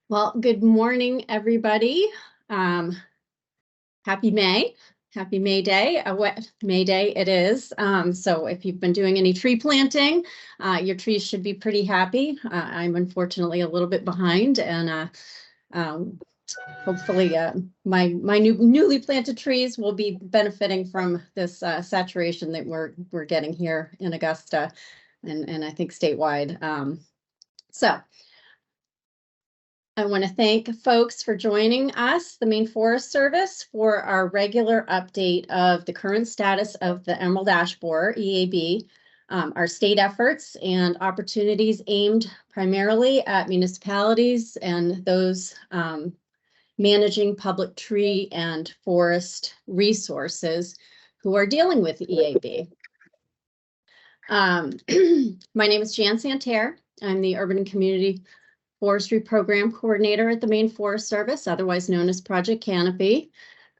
Well, good morning, everybody. Um, Happy May. Happy May Day. A wet May Day it is. So if you've been doing any tree planting, your trees should be pretty happy. I'm unfortunately a little bit behind, and hopefully my newly planted trees will be benefiting from this saturation that we're getting here in Augusta and I think statewide. So I want to thank folks for joining us, the Maine Forest Service, for our regular update of the current status of the Emerald Ash Borer, EAB, our state efforts and opportunities aimed primarily at municipalities and those managing public tree and forest resources who are dealing with EAB. My name is Jan Santerre. I'm the Urban and Community Forestry Program Coordinator at the Maine Forest Service, otherwise known as Project Canopy.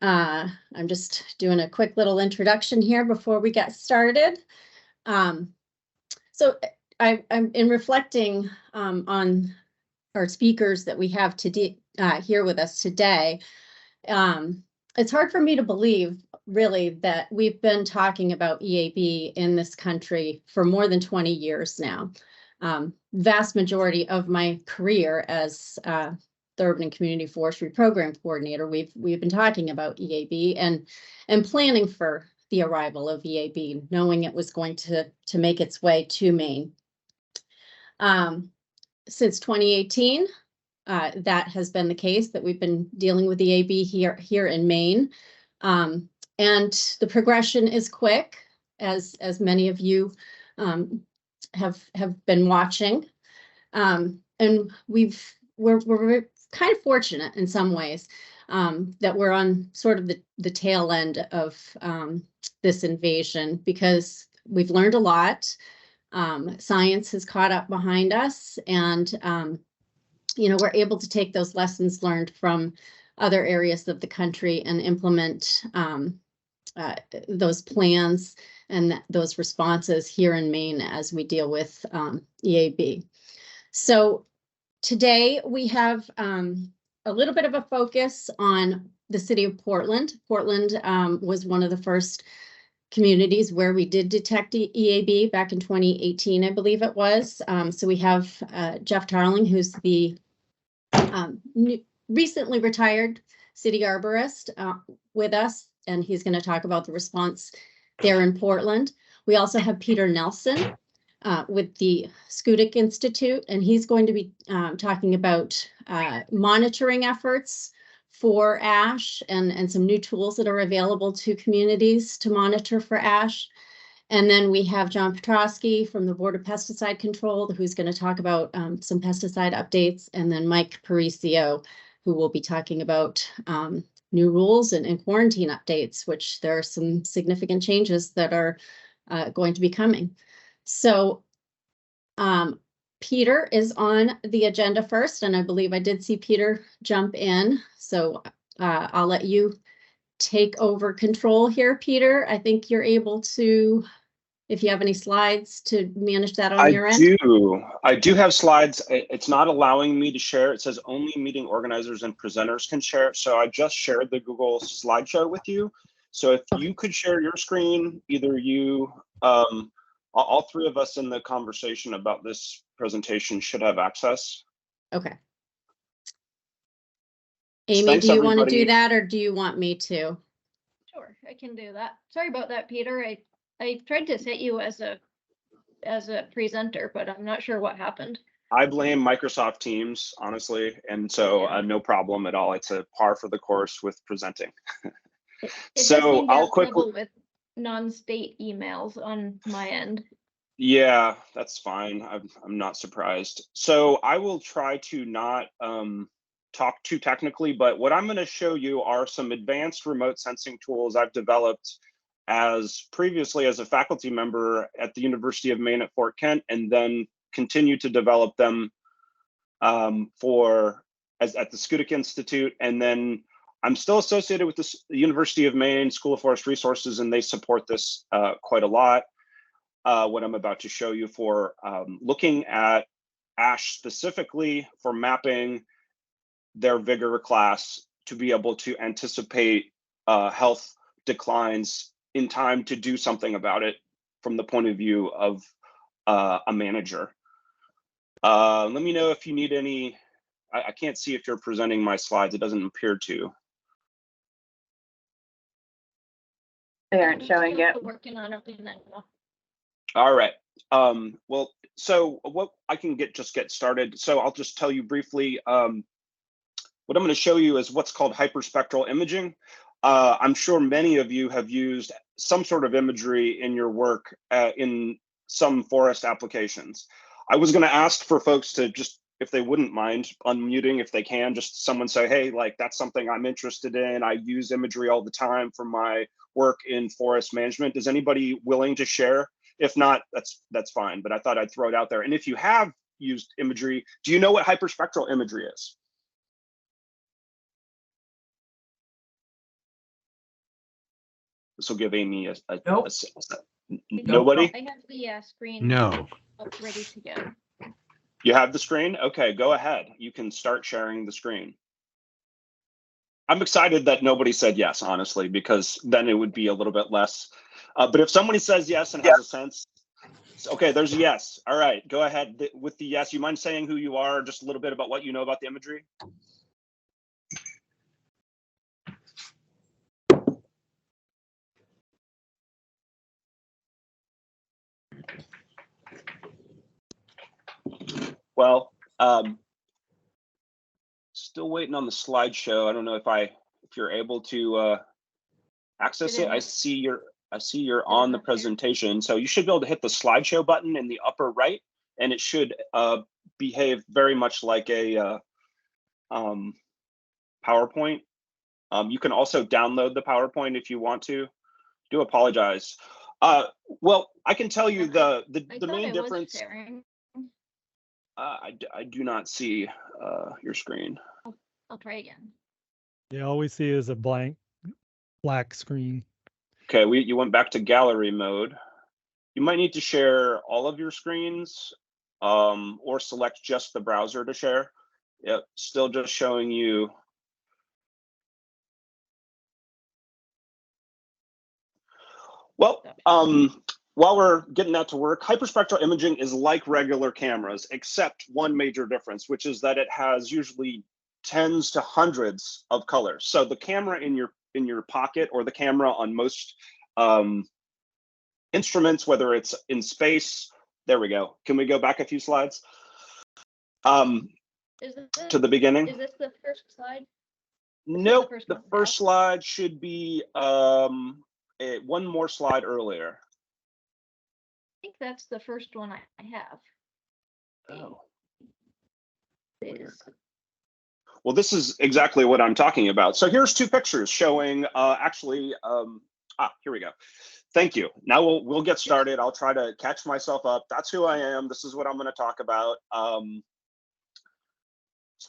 I'm just doing a quick little introduction here before we get started. So I'm in reflecting on our speakers that we have today here with us today. It's hard for me to believe, really, that we've been talking about EAB in this country for more than 20 years now. Vast majority of my career as the Urban and Community Forestry Program Coordinator, we've been talking about EAB and planning for the arrival of EAB, knowing it was going to make its way to Maine. Since 2018, that has been the case, that we've been dealing with EAB here in Maine, and the progression is quick, as many of you have been watching, and we're kind of fortunate in some ways that we're on sort of the tail end of this invasion, because we've learned a lot. Science has caught up behind us, and we're able to take those lessons learned from other areas of the country and implement those plans and those responses here in Maine as we deal with EAB. So today we have a little bit of a focus on the city of Portland. Portland was one of the first communities where we did detect EAB back in 2018, I believe it was. So we have Jeff Tarling, who's the recently retired city arborist with us, and he's going to talk about the response there in Portland. We also have Peter Nelson with the Schoodic Institute, and he's going to be talking about monitoring efforts for ash and some new tools that are available to communities to monitor for ash. And then we have John Petrosky from the Board of Pesticide Control, who's going to talk about some pesticide updates, and then Mike Paricio, who will be talking about new rules and quarantine updates, which there are some significant changes that are going to be coming. So Peter is on the agenda first, and I believe I did see Peter jump in. So I'll let you take over control here, Peter. I think you're able to, if you have any slides, to manage that on your end. I do have slides. It's not allowing me to share. It says only meeting organizers and presenters can share. So I just shared the Google slideshow with you. So if you could share your screen, either you, all three of us in the conversation about this presentation should have access. Okay. Amy, thanks, do you want to do that, or do you want me to? Sure, I can do that. Sorry about that, Peter. I tried to set you as a presenter, but I'm not sure what happened. I blame Microsoft Teams, honestly, and so no problem at all. It's a par for the course with presenting. So I'll quickly with non-state emails on my end. Yeah, that's fine. I'm not surprised. So I will try to not talk too technically, but what I'm going to show you are some advanced remote sensing tools I've developed previously as a faculty member at the University of Maine at Fort Kent, and then continue to develop them at the Schoodic Institute. And then I'm still associated with the University of Maine School of Forest Resources, and they support this quite a lot. What I'm about to show you for looking at ash specifically for mapping their vigor class to be able to anticipate health declines in time to do something about it from the point of view of a manager. Let me know if you need any. I can't see if you're presenting my slides. It doesn't appear to. They aren't showing yet. Working on it now. All right. Well, so what I can just get started. So I'll just tell you briefly. What I'm going to show you is what's called hyperspectral imaging. I'm sure many of you have used some sort of imagery in your work in some forest applications. I was going to ask for folks to just, if they wouldn't mind unmuting, if they can, just someone say, hey, like that's something I'm interested in. I use imagery all the time for my work in forest management. Is anybody willing to share? If not, that's fine, but I thought I'd throw it out there. And if you have used imagery, do you know what hyperspectral imagery is? This will give Amy a Nope. nobody? I have the screen No. up ready to go. You have the screen? Okay, go ahead. You can start sharing the screen. I'm excited that nobody said yes, honestly, because then it would be a little bit less. But if somebody says yes and has a sense, okay, there's a yes. All right, go ahead with the yes. You mind saying who you are, just a little bit about what you know about the imagery? Well, still waiting on the slideshow. I don't know if you're able to access it. I see you're on the presentation, so you should be able to hit the slideshow button in the upper right, and it should behave very much like a PowerPoint. You can also download the PowerPoint if you want to. Do apologize. Well, I can tell you the main difference. I do not see your screen. I'll try again. Yeah, all we see is a black screen. Okay, you went back to gallery mode. You might need to share all of your screens or select just the browser to share. Yep, still just showing you. Well, while we're getting that to work, hyperspectral imaging is like regular cameras, except one major difference, which is that it has usually tens to hundreds of colors. So the camera in your pocket, or the camera on most instruments, whether it's in space, there we go. Can we go back a few slides? To the beginning? Is this the first slide? Nope, the first slide should be one more slide earlier. I think that's the first one I have. Oh. Is. Well, this is exactly what I'm talking about. So here's two pictures showing here we go. Thank you. Now we'll get started. I'll try to catch myself up. That's who I am. This is what I'm going to talk about. So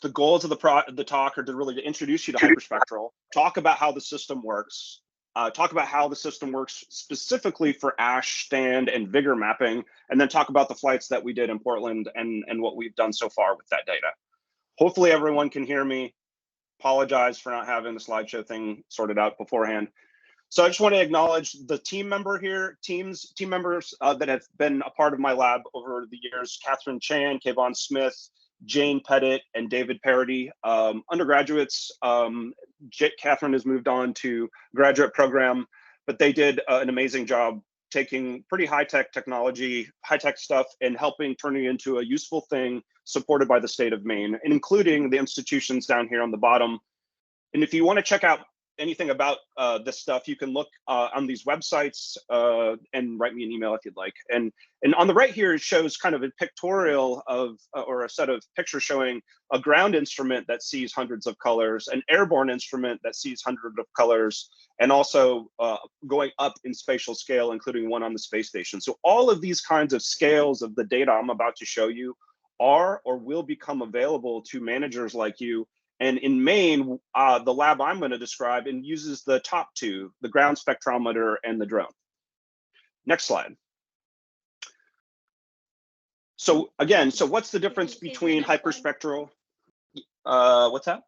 the goals of the talk are to introduce you to hyperspectral, talk about how the system works, talk about how the system works specifically for ash, stand, and vigor mapping, and then talk about the flights that we did in Portland and what we've done so far with that data. Hopefully everyone can hear me. Apologize for not having the slideshow thing sorted out beforehand. So I just want to acknowledge the team members that have been a part of my lab over the years: Catherine Chan, Kayvon Smith, Jane Pettit, and David Parody. Undergraduates, Catherine has moved on to graduate program, but they did an amazing job taking pretty high-tech technology, high-tech stuff, and helping turn it into a useful thing supported by the state of Maine, and including the institutions down here on the bottom. And if you want to check out anything about this stuff, you can look on these websites and write me an email if you'd like. And on the right here, it shows kind of a pictorial of, or a set of pictures showing a ground instrument that sees hundreds of colors, an airborne instrument that sees hundreds of colors, and also going up in spatial scale, including one on the space station. So all of these kinds of scales of the data I'm about to show you are or will become available to managers like you. And in Maine, the lab I'm going to describe and uses the top two, the ground spectrometer and the drone. Next slide. So again, so what's the difference between hyperspectral? What's that?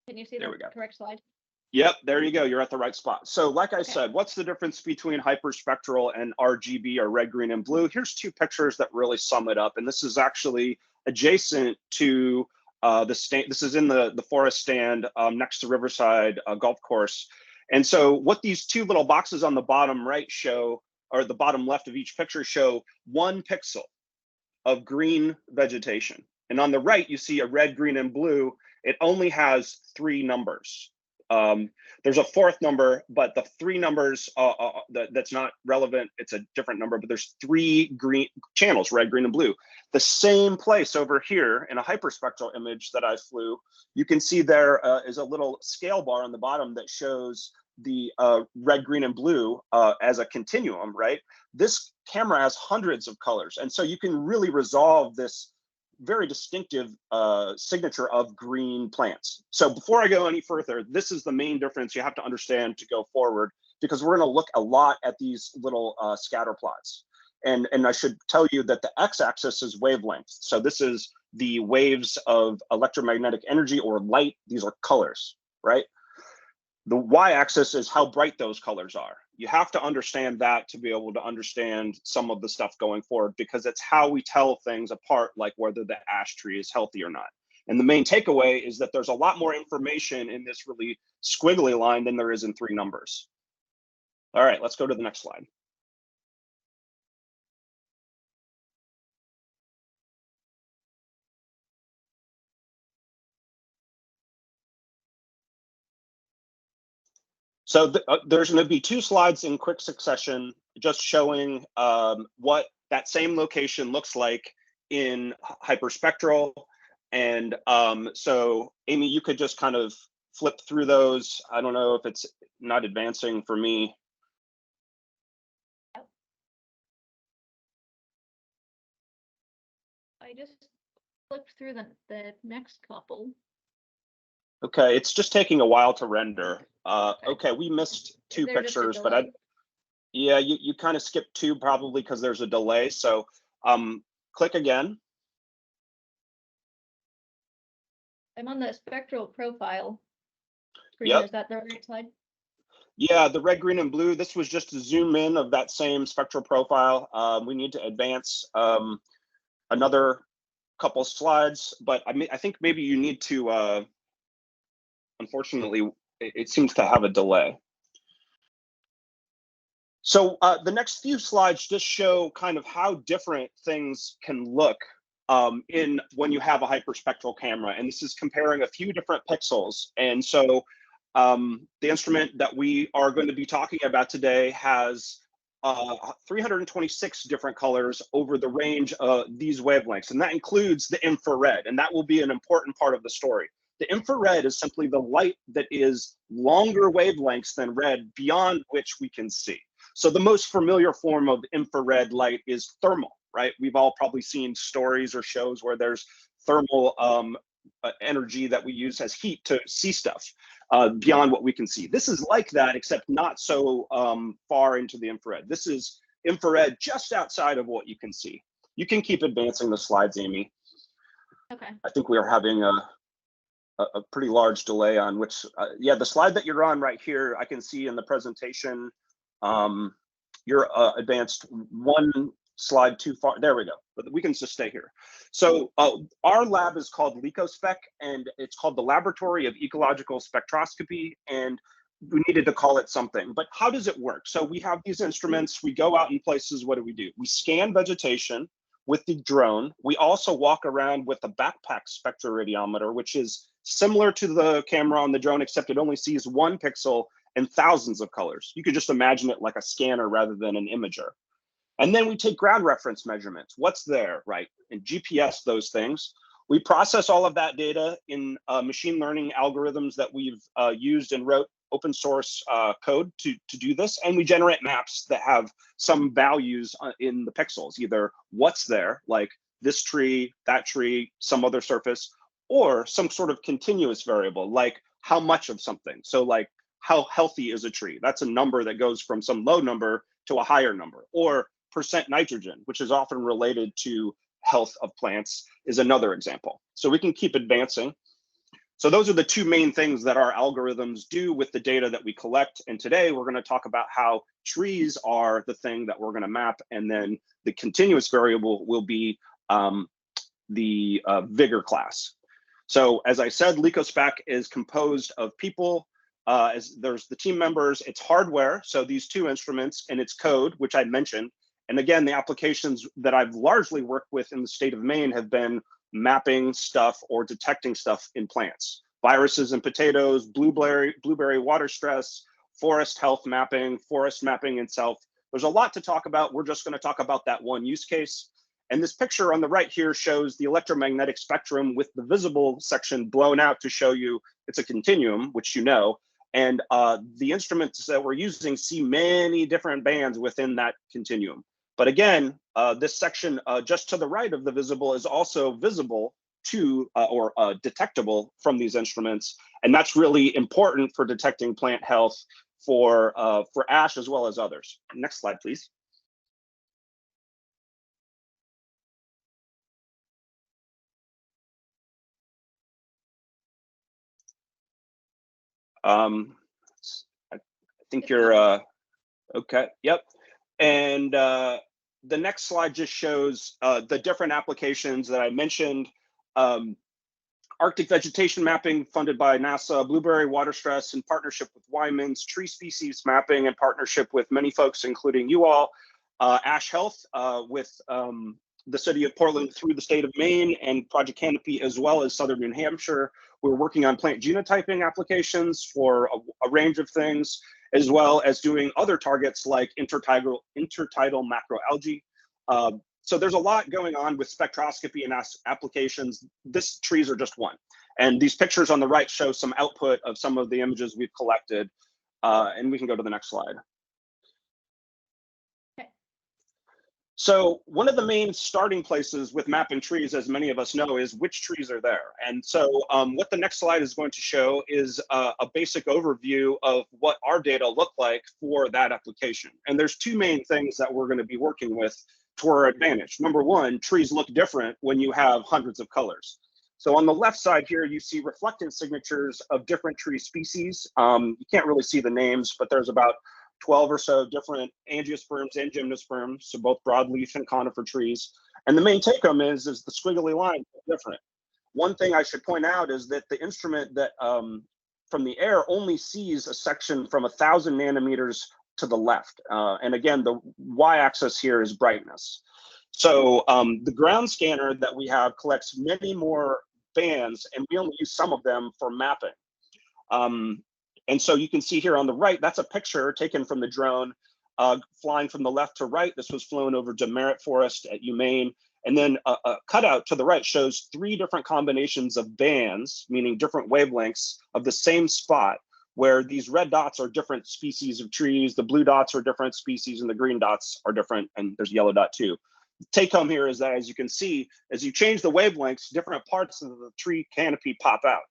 Can you see There the we go. correct slide? Yep, there you go. You're at the right spot. So like I Okay. said, what's the difference between hyperspectral and RGB, or red, green, and blue? Here's two pictures that really sum it up. And this is actually adjacent to the stand. This is in the forest stand next to Riverside Golf Course. And so what these two little boxes on the bottom right show, or the bottom left of each picture, show 1 pixel of green vegetation. And on the right, you see a red, green, and blue. It only has 3 numbers. There's a 4th number, but the 3 numbers that's not relevant. It's a different number, but there's 3 green channels, red, green, and blue. The same place over here in a hyperspectral image that I flew, you can see there is a little scale bar on the bottom that shows the red, green, and blue as a continuum, right? This camera has hundreds of colors. And so you can really resolve this very distinctive signature of green plants. So before I go any further, this is the main difference you have to understand to go forward, because we're going to look a lot at these little scatter plots. And I should tell you that the x-axis is wavelength. So this is the waves of electromagnetic energy or light. These are colors, right? The y-axis is how bright those colors are. You have to understand that to be able to understand some of the stuff going forward, because it's how we tell things apart, like whether the ash tree is healthy or not. And the main takeaway is that there's a lot more information in this really squiggly line than there is in 3 numbers. All right, let's go to the next slide. So there's going to be 2 slides in quick succession, just showing what that same location looks like in hyperspectral. And so Amy, you could just kind of flip through those. I don't know if it's not advancing for me. I just flipped through the next couple. Okay, it's just taking a while to render. Okay. Okay, we missed 2 there just a pictures, but delay? yeah, you kind of skipped 2 probably because there's a delay. So click again. I'm on the spectral profile screen. Yep. Is that the right slide? Yeah, the red, green, and blue. This was just a zoom in of that same spectral profile. We need to advance another couple slides, but I think maybe you need to, unfortunately, it seems to have a delay. So the next few slides just show kind of how different things can look when you have a hyperspectral camera. And this is comparing a few different pixels. And so the instrument that we are going to be talking about today has 326 different colors over the range of these wavelengths. And that includes the infrared. And that will be an important part of the story. The infrared is simply the light that is longer wavelengths than red, beyond which we can see. So the most familiar form of infrared light is thermal, right? We've all probably seen stories or shows where there's thermal energy that we use as heat to see stuff beyond what we can see. This is like that, except not so far into the infrared. This is infrared just outside of what you can see. You can keep advancing the slides, Amy. Okay. I think we are having a pretty large delay on which, yeah, the slide that you're on right here, I can see in the presentation, you're advanced 1 slide too far. There we go, but we can just stay here. So our lab is called LecoSpec, and it's called the Laboratory of Ecological Spectroscopy, and we needed to call it something. But how does it work? So we have these instruments, we go out in places, what do? We scan vegetation with the drone. We also walk around with a backpack spectroradiometer, which is similar to the camera on the drone, except it only sees 1 pixel and thousands of colors. You could just imagine it like a scanner rather than an imager. And then we take ground reference measurements. What's there, right? And GPS those things. We process all of that data in machine learning algorithms that we've used and wrote open source code to do this. And we generate maps that have some values in the pixels, either what's there, like this tree, that tree, some other surface, or some sort of continuous variable, like how much of something. So like how healthy is a tree? That's a number that goes from some low number to a higher number. Or percent nitrogen, which is often related to health of plants, is another example. So we can keep advancing. So those are the two main things that our algorithms do with the data that we collect. And today we're going to talk about how trees are the thing that we're going to map, and then the continuous variable will be the vigor class. So as I said, LecoSpec is composed of people. As there's the team members, it's hardware, so these two instruments, and it's code, which I mentioned. And again, the applications that I've largely worked with in the state of Maine have been mapping stuff or detecting stuff in plants. Viruses in potatoes, blueberry water stress, forest health mapping, forest mapping itself. There's a lot to talk about. We're just going to talk about that one use case. And this picture on the right here shows the electromagnetic spectrum with the visible section blown out to show you it's a continuum, which you know. And the instruments that we're using see many different bands within that continuum. But again, this section just to the right of the visible is also visible to or detectable from these instruments. And that's really important for detecting plant health for ash as well as others. Next slide, please. I think you're okay. Yep. And the next slide just shows the different applications that I mentioned. Arctic vegetation mapping funded by NASA, blueberry water stress in partnership with Wyman's, tree species mapping in partnership with many folks, including you all, ash health with the city of Portland through the state of Maine and Project Canopy, as well as Southern New Hampshire. We're working on plant genotyping applications for a range of things, as well as doing other targets like intertidal macroalgae. So there's a lot going on with spectroscopy and applications. These trees are just one. And these pictures on the right show some output of some of the images we've collected. And we can go to the next slide. Okay. So one of the main starting places with mapping trees, as many of us know, is which trees are there. And so what the next slide is going to show is a basic overview of what our data look like for that application. And there's two main things that we're going to be working with to our advantage. Number one, trees look different when you have hundreds of colors. So on the left side here, you see reflectance signatures of different tree species. You can't really see the names, but there's about 12 or so different angiosperms and gymnosperms, so both broadleaf and conifer trees. And the main take home is the squiggly lines are different. One thing I should point out is that the instrument that from the air only sees a section from 1,000 nanometers to the left. And again, the y-axis here is brightness. So the ground scanner that we have collects many more bands, and we only use some of them for mapping. And so you can see here on the right, that's a picture taken from the drone flying from the left to right. This was flown over Demerit Forest at Maine. And then a cutout to the right shows 3 different combinations of bands, meaning different wavelengths of the same spot, where these red dots are different species of trees, the blue dots are different species, and the green dots are different, and there's a yellow dot too. The take home here is that, as you can see, as you change the wavelengths, different parts of the tree canopy pop out.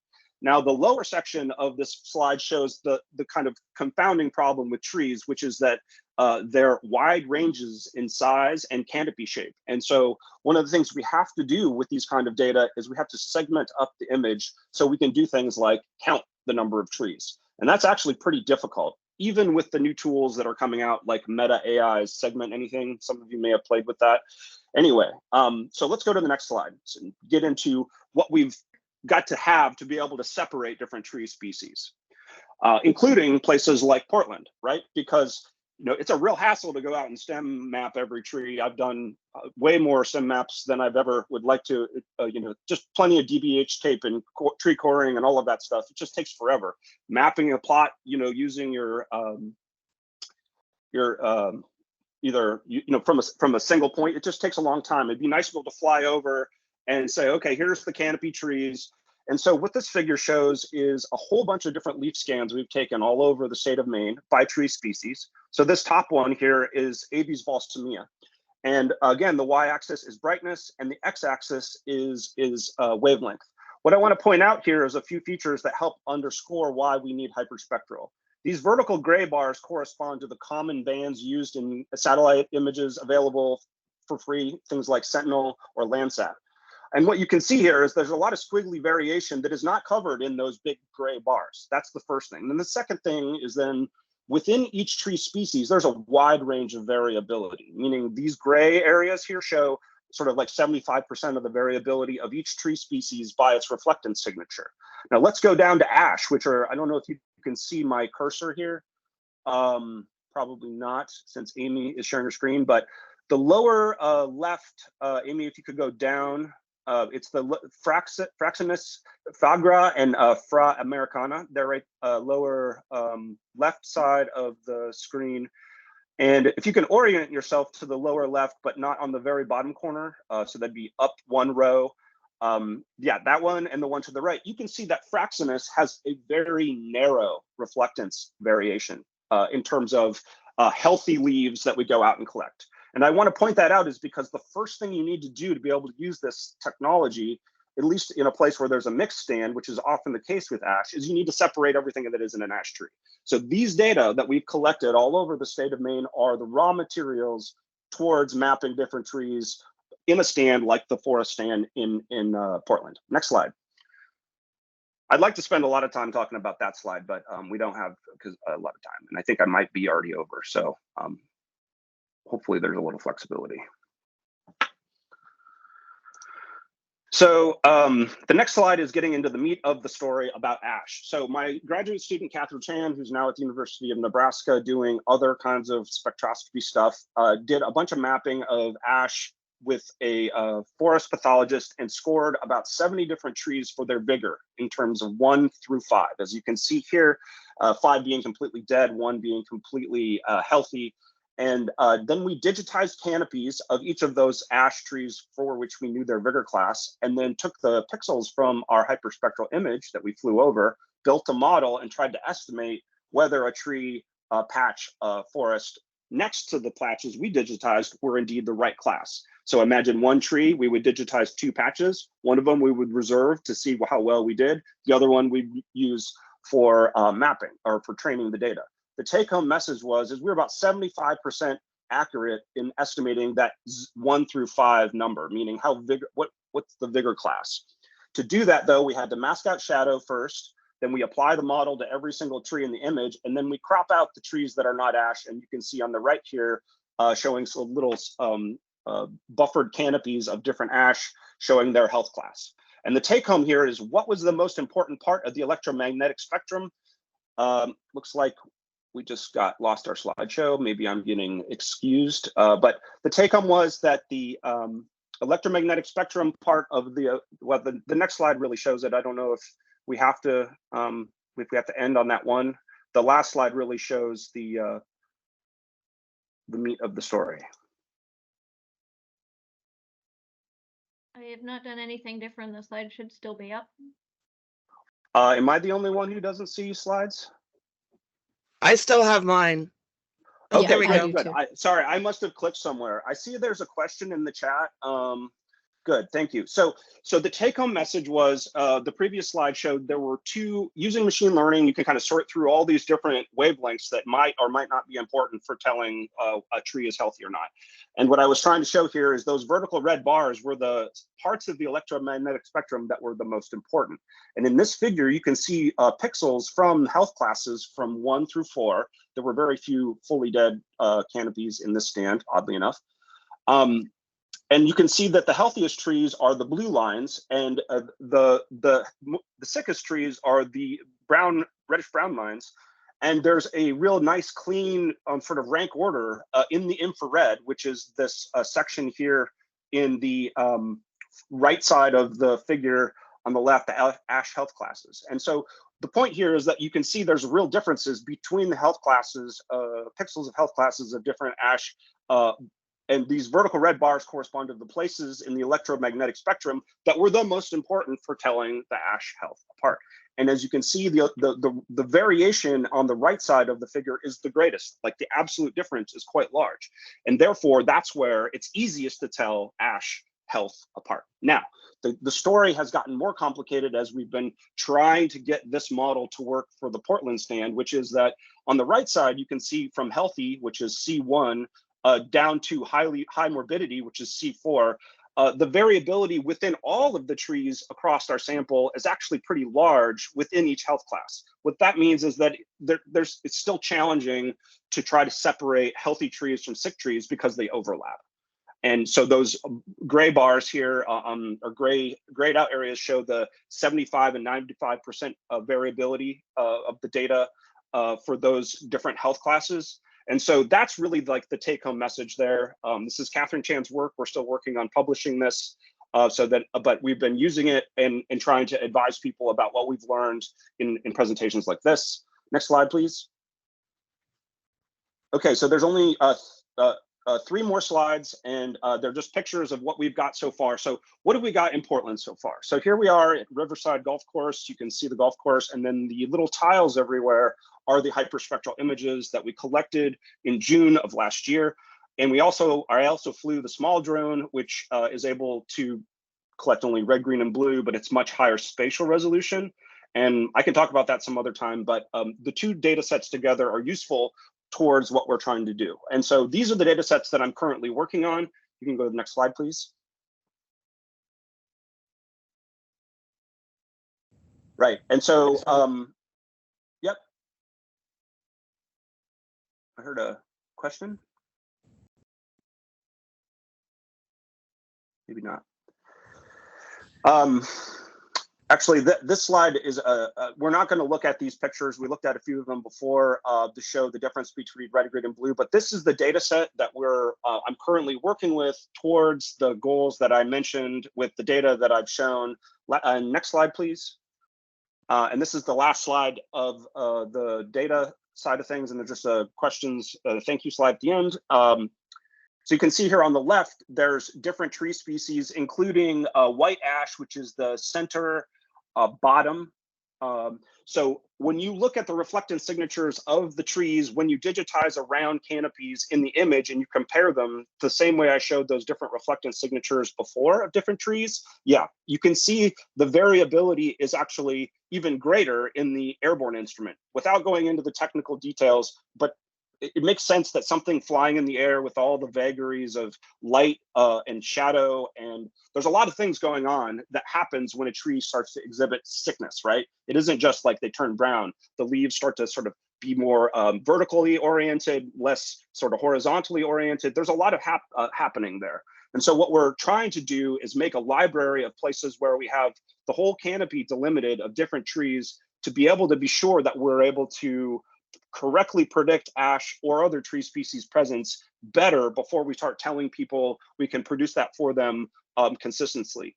Now, the lower section of this slide shows the kind of confounding problem with trees, which is that they're wide ranges in size and canopy shape. And so one of the things we have to do with these kind of data is we have to segment up the image so we can do things like count the number of trees. And that's actually pretty difficult, even with the new tools that are coming out, like Meta AI's Segment Anything. Some of you may have played with that. Anyway, so let's go to the next slide and get into what we've got to have to be able to separate different tree species, including places like Portland, right? Because it's a real hassle to go out and stem map every tree. I've done way more stem maps than I've ever would like to, just plenty of DBH tape and tree coring and all of that stuff. It just takes forever. Mapping a plot, using your either, from a single point, it just takes a long time. It'd be nice to be able to fly over and say, okay, here's the canopy trees. And so what this figure shows is a whole bunch of different leaf scans we've taken all over the state of Maine by tree species. So this top one here is Abies balsamea. And again, the y-axis is brightness and the x-axis is wavelength. What I want to point out here is a few features that help underscore why we need hyperspectral. These vertical gray bars correspond to the common bands used in satellite images available for free, things like Sentinel or Landsat. And what you can see here is there's a lot of squiggly variation that is not covered in those big gray bars. That's the first thing. And then the second thing is then within each tree species, there's a wide range of variability, meaning these gray areas here show sort of like 75% of the variability of each tree species by its reflectance signature. Now let's go down to ash, which are, I don't know if you can see my cursor here. Probably not, since Amy is sharing her screen, but the lower left, Amy, if you could go down, it's the Fraxinus fagra and Fra Americana. They're right lower left side of the screen. And if you can orient yourself to the lower left, but not on the very bottom corner, so that'd be up one row. Yeah, that one and the one to the right, you can see that Fraxinus has a very narrow reflectance variation in terms of healthy leaves that we go out and collect. And I want to point that out is because the first thing you need to do to be able to use this technology, at least in a place where there's a mixed stand, which is often the case with ash, is you need to separate everything that is in an ash tree. So these data that we've collected all over the state of Maine are the raw materials towards mapping different trees in a stand like the forest stand in Portland. Next slide. I'd like to spend a lot of time talking about that slide, but we don't have a lot of time. And I think I might be already over. So hopefully there's a little flexibility. So the next slide is getting into the meat of the story about ash. So my graduate student, Catherine Chan, who's now at the University of Nebraska doing other kinds of spectroscopy stuff, did a bunch of mapping of ash with a forest pathologist and scored about 70 different trees for their vigor in terms of 1 through 5. As you can see here, 5 being completely dead, 1 being completely healthy. And then we digitized canopies of each of those ash trees for which we knew their vigor class, and then took the pixels from our hyperspectral image that we flew over, built a model, and tried to estimate whether a tree, patch, forest next to the patches we digitized were indeed the right class. So imagine one tree, we would digitize 2 patches. One of them we would reserve to see how well we did. The other one we'd use for mapping or for training the data. The take-home message is we're about 75% accurate in estimating that 1 through 5 number, meaning what's the vigor class. To do that, though, we had to mask out shadow first, then we apply the model to every single tree in the image, and then we crop out the trees that are not ash. And you can see on the right here, showing some little buffered canopies of different ash showing their health class. And the take-home here is what was the most important part of the electromagnetic spectrum? Looks like we just lost our slideshow. Maybe I'm getting excused, but the take-home was that the electromagnetic spectrum part of the next slide really shows it. I don't know if we have to end on that one. The last slide really shows the meat of the story. I have not done anything different. The slide should still be up. Am I the only one who doesn't see slides? I still have mine. Oh, Yeah, there we I go. do Good. too. Sorry, I must have clicked somewhere. I see there's a question in the chat. Good, thank you. So the take-home message was the previous slide showed there were 2, using machine learning, you can kind of sort through all these different wavelengths that might or might not be important for telling a tree is healthy or not. And what I was trying to show here is those vertical red bars were the parts of the electromagnetic spectrum that were the most important. And in this figure, you can see pixels from health classes from 1 through 4. There were very few fully dead canopies in this stand, oddly enough. And you can see that the healthiest trees are the blue lines, and the sickest trees are the reddish brown lines. And there's a real nice, clean sort of rank order in the infrared, which is this section here in the right side of the figure on the left, the ash health classes. And so the point here is that you can see there's real differences between the health classes, pixels of health classes of different ash. And these vertical red bars correspond to the places in the electromagnetic spectrum that were the most important for telling the ash health apart. And as you can see, the variation on the right side of the figure is the greatest. Like the absolute difference is quite large. And therefore, that's where it's easiest to tell ash health apart. Now, the story has gotten more complicated as we've been trying to get this model to work for the Portland stand, which is that on the right side, you can see from healthy, which is C1, down to high morbidity, which is C4, the variability within all of the trees across our sample is actually pretty large within each health class. What that means is that it's still challenging to try to separate healthy trees from sick trees because they overlap. And so those gray bars here, or grayed out areas, show the 75 and 95% of variability of the data for those different health classes. And so that's really like the take-home message there. This is Catherine Chan's work. We're still working on publishing this, but we've been using it and trying to advise people about what we've learned in presentations like this. Next slide, please. Okay, so there's only 3 more slides, and they're just pictures of what we've got so far. So what have we got in Portland so far? So here we are at Riverside Golf Course. You can see the golf course, and then the little tiles everywhere are the hyperspectral images that we collected in June of last year. And I also flew the small drone, which is able to collect only red, green, and blue, but it's much higher spatial resolution. And I can talk about that some other time, but the 2 data sets together are useful towards what we're trying to do. And so these are the data sets that I'm currently working on. You can go to the next slide, please. Right, and so, yep. I heard a question. Maybe not. Actually, this slide is, we're not going to look at these pictures. We looked at a few of them before to show the difference between red, green, and blue, but this is the data set that I'm currently working with towards the goals that I mentioned with the data that I've shown. Next slide, please. And this is the last slide of the data side of things, and there's just a questions, thank you slide at the end. So you can see here on the left, there's different tree species, including white ash, which is the center bottom. So when you look at the reflectance signatures of the trees, when you digitize around canopies in the image and you compare them the same way I showed those different reflectance signatures before of different trees, yeah, you can see the variability is actually even greater in the airborne instrument. Without going into the technical details, but it makes sense that something flying in the air with all the vagaries of light and shadow, and there's a lot of things going on that happens when a tree starts to exhibit sickness, right? It isn't just like they turn brown. The leaves start to sort of be more vertically oriented, less sort of horizontally oriented. There's a lot of happening there. And so what we're trying to do is make a library of places where we have the whole canopy delimited of different trees to be able to be sure that we're able to correctly predict ash or other tree species presence better before we start telling people we can produce that for them consistently.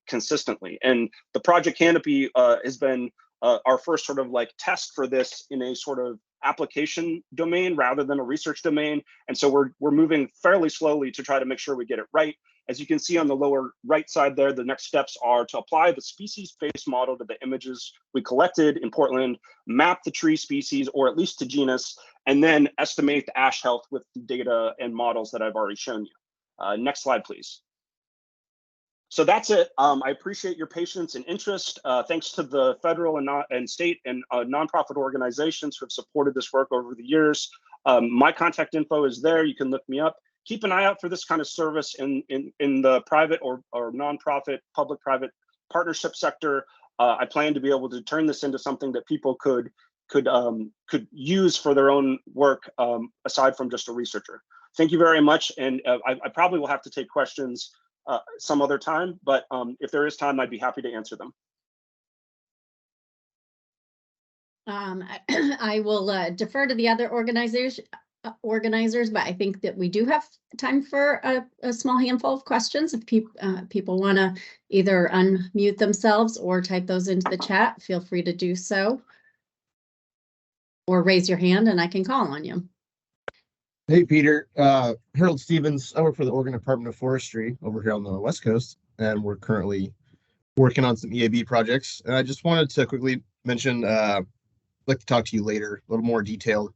And the Project Canopy has been our first sort of like test for this in a sort of application domain rather than a research domain. And so we're moving fairly slowly to try to make sure we get it right. As you can see on the lower right side there, the next steps are to apply the species-based model to the images we collected in Portland, map the tree species, or at least to genus, and then estimate the ash health with the data and models that I've already shown you. Next slide, please. So that's it. I appreciate your patience and interest. Thanks to the federal and state and nonprofit organizations who have supported this work over the years. My contact info is there. You can look me up. Keep an eye out for this kind of service in the private or nonprofit, public-private partnership sector. I plan to be able to turn this into something that people could use for their own work aside from just a researcher. Thank you very much, and I probably will have to take questions some other time, but if there is time, I'd be happy to answer them. I will defer to the other organizers, but I think that we do have time for a small handful of questions. If people want to either unmute themselves or type those into the chat, feel free to do so. Or raise your hand and I can call on you. Hey, Peter. Harold Stevens. I work for the Oregon Department of Forestry over here on the West Coast, and we're currently working on some EAB projects. And I just wanted to quickly mention, I'd like to talk to you later, a little more detailed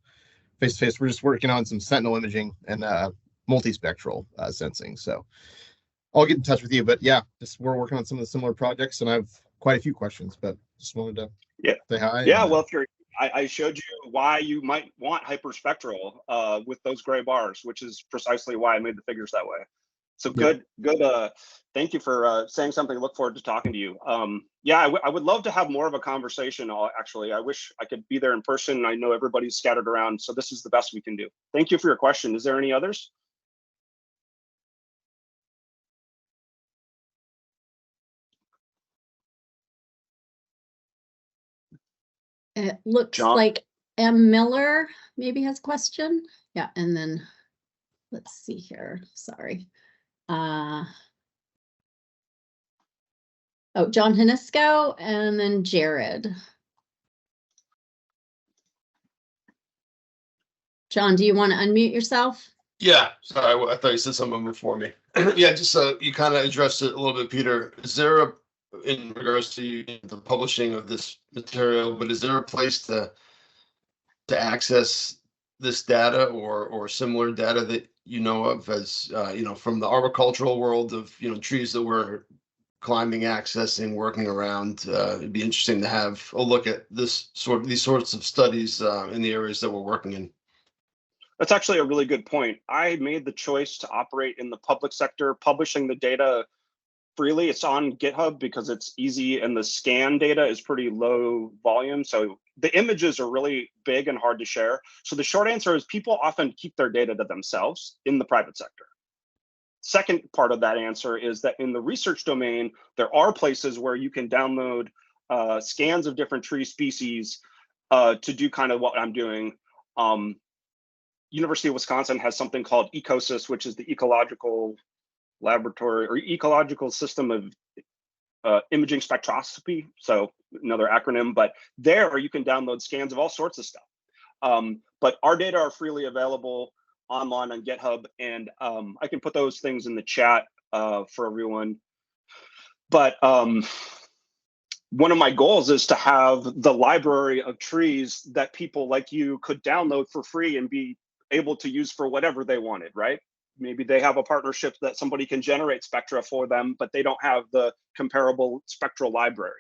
face-to-face. We're just working on some sentinel imaging and multispectral sensing. So I'll get in touch with you. But yeah, we're working on some of the similar projects, and I have quite a few questions, but just wanted to say hi. Yeah, well, if you're I showed you why you might want hyperspectral with those gray bars, which is precisely why I made the figures that way. So good. Thank you for saying something. Look forward to talking to you. Yeah, I would love to have more of a conversation. Actually, I wish I could be there in person. I know everybody's scattered around, so this is the best we can do. Thank you for your question. Is there any others? It looks John? like M. Miller maybe has a question. Yeah, and then let's see here. Sorry. Oh, John Hanisco and then Jared. John, do you want to unmute yourself? Yeah, sorry, I thought you said something before me. Yeah, just you kind of addressed it a little bit, Peter. Is there in regards to the publishing of this material, but is there a place to access this data or similar data that you know of as from the arboricultural world of trees that we're climbing, accessing, working around? It'd be interesting to have a look at these sorts of studies in the areas that we're working in. That's actually a really good point. I made the choice to operate in the public sector, publishing the data freely. It's on GitHub because it's easy, and the scan data is pretty low volume. So the images are really big and hard to share. So the short answer is people often keep their data to themselves in the private sector. Second part of that answer is that in the research domain, there are places where you can download scans of different tree species to do kind of what I'm doing. University of Wisconsin has something called ECOSYS, which is the ecological laboratory or ecological system of imaging spectroscopy. So another acronym, but there you can download scans of all sorts of stuff. But our data are freely available online on GitHub, and I can put those things in the chat for everyone. But one of my goals is to have the library of trees that people like you could download for free and be able to use for whatever they wanted, right? Maybe they have a partnership that somebody can generate spectra for them, but they don't have the comparable spectral library.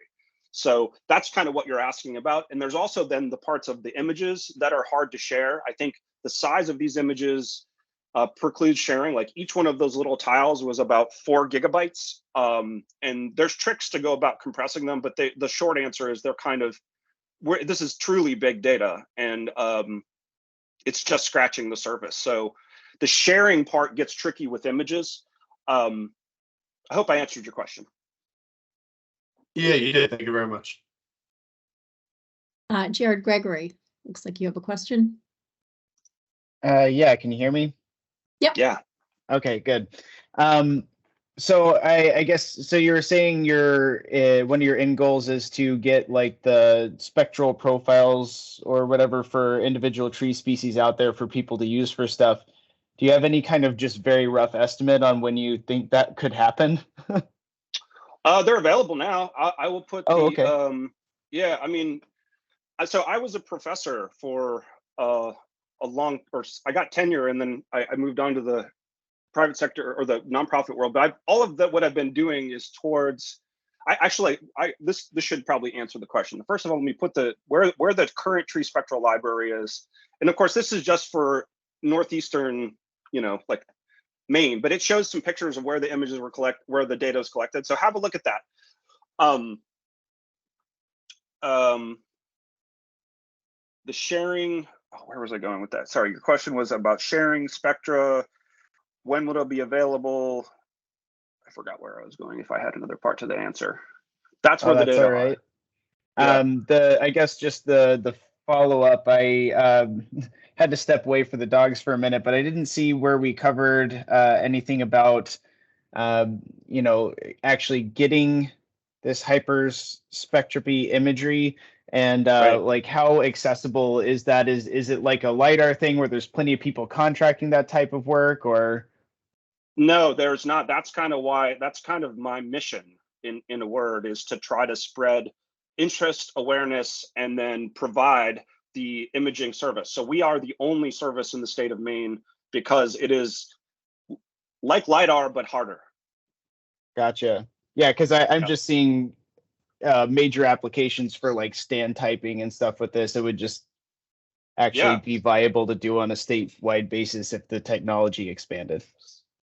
So that's kind of what you're asking about. And there's also then the parts of the images that are hard to share. I think the size of these images precludes sharing. Like each one of those little tiles was about 4 gigabytes. And there's tricks to go about compressing them, but the short answer is they're kind of, this is truly big data, and it's just scratching the surface. So the sharing part gets tricky with images. I hope I answered your question. Yeah, you did. Thank you very much. Jared Gregory, looks like you have a question. Yeah, can you hear me? Yep. Yeah. Okay, good. So I guess, so you were saying your one of your end goals is to get like the spectral profiles or whatever for individual tree species out there for people to use for stuff. Do you have any kind of just very rough estimate on when you think that could happen? They're available now. I will put okay. Yeah, I mean, so I was a professor for I got tenure, and then I moved on to the private sector or the nonprofit world. But all of what I've been doing is towards, this should probably answer the question. First of all, let me put where the current tree spectral library is. And of course, this is just for northeastern, like Maine, but it shows some pictures of where the images were where the data was collected. So have a look at that. The sharing, where was I going with that? Sorry, your question was about sharing spectra. When will it be available? I forgot where I was going. If I had another part to the answer, that's where the data all right. are. Yeah. I guess just the follow up. I had to step away for the dogs for a minute, but I didn't see where we covered anything about actually getting this hyperspectropy imagery and Right. like how accessible is that? Is it like a LiDAR thing where there's plenty of people contracting that type of work, or? No, there's not. That's kind of my mission in a word, is to try to spread interest, awareness, and then provide the imaging service. So we are the only service in the state of Maine because it is like LiDAR, but harder. Gotcha. Yeah, because I'm just seeing major applications for like stand typing and stuff with this. It would just actually be viable to do on a statewide basis if the technology expanded.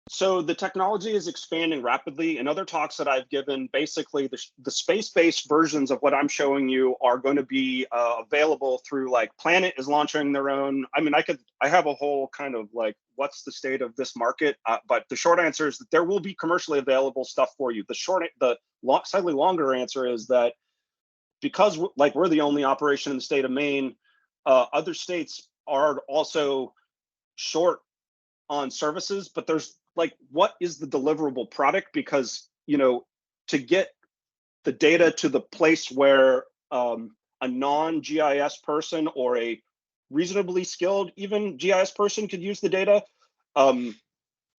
So the technology is expanding rapidly. In other talks that I've given, basically the space-based versions of what I'm showing you are going to be available through, like, Planet is launching their own. I mean, I have a whole kind of like, what's the state of this market? But the short answer is that there will be commercially available stuff for you. The slightly longer answer is that because we're the only operation in the state of Maine, other states are also short on services, but there's, like, what is the deliverable product? Because, you know, to get the data to the place where a non-GIS person or a reasonably skilled even GIS person could use the data,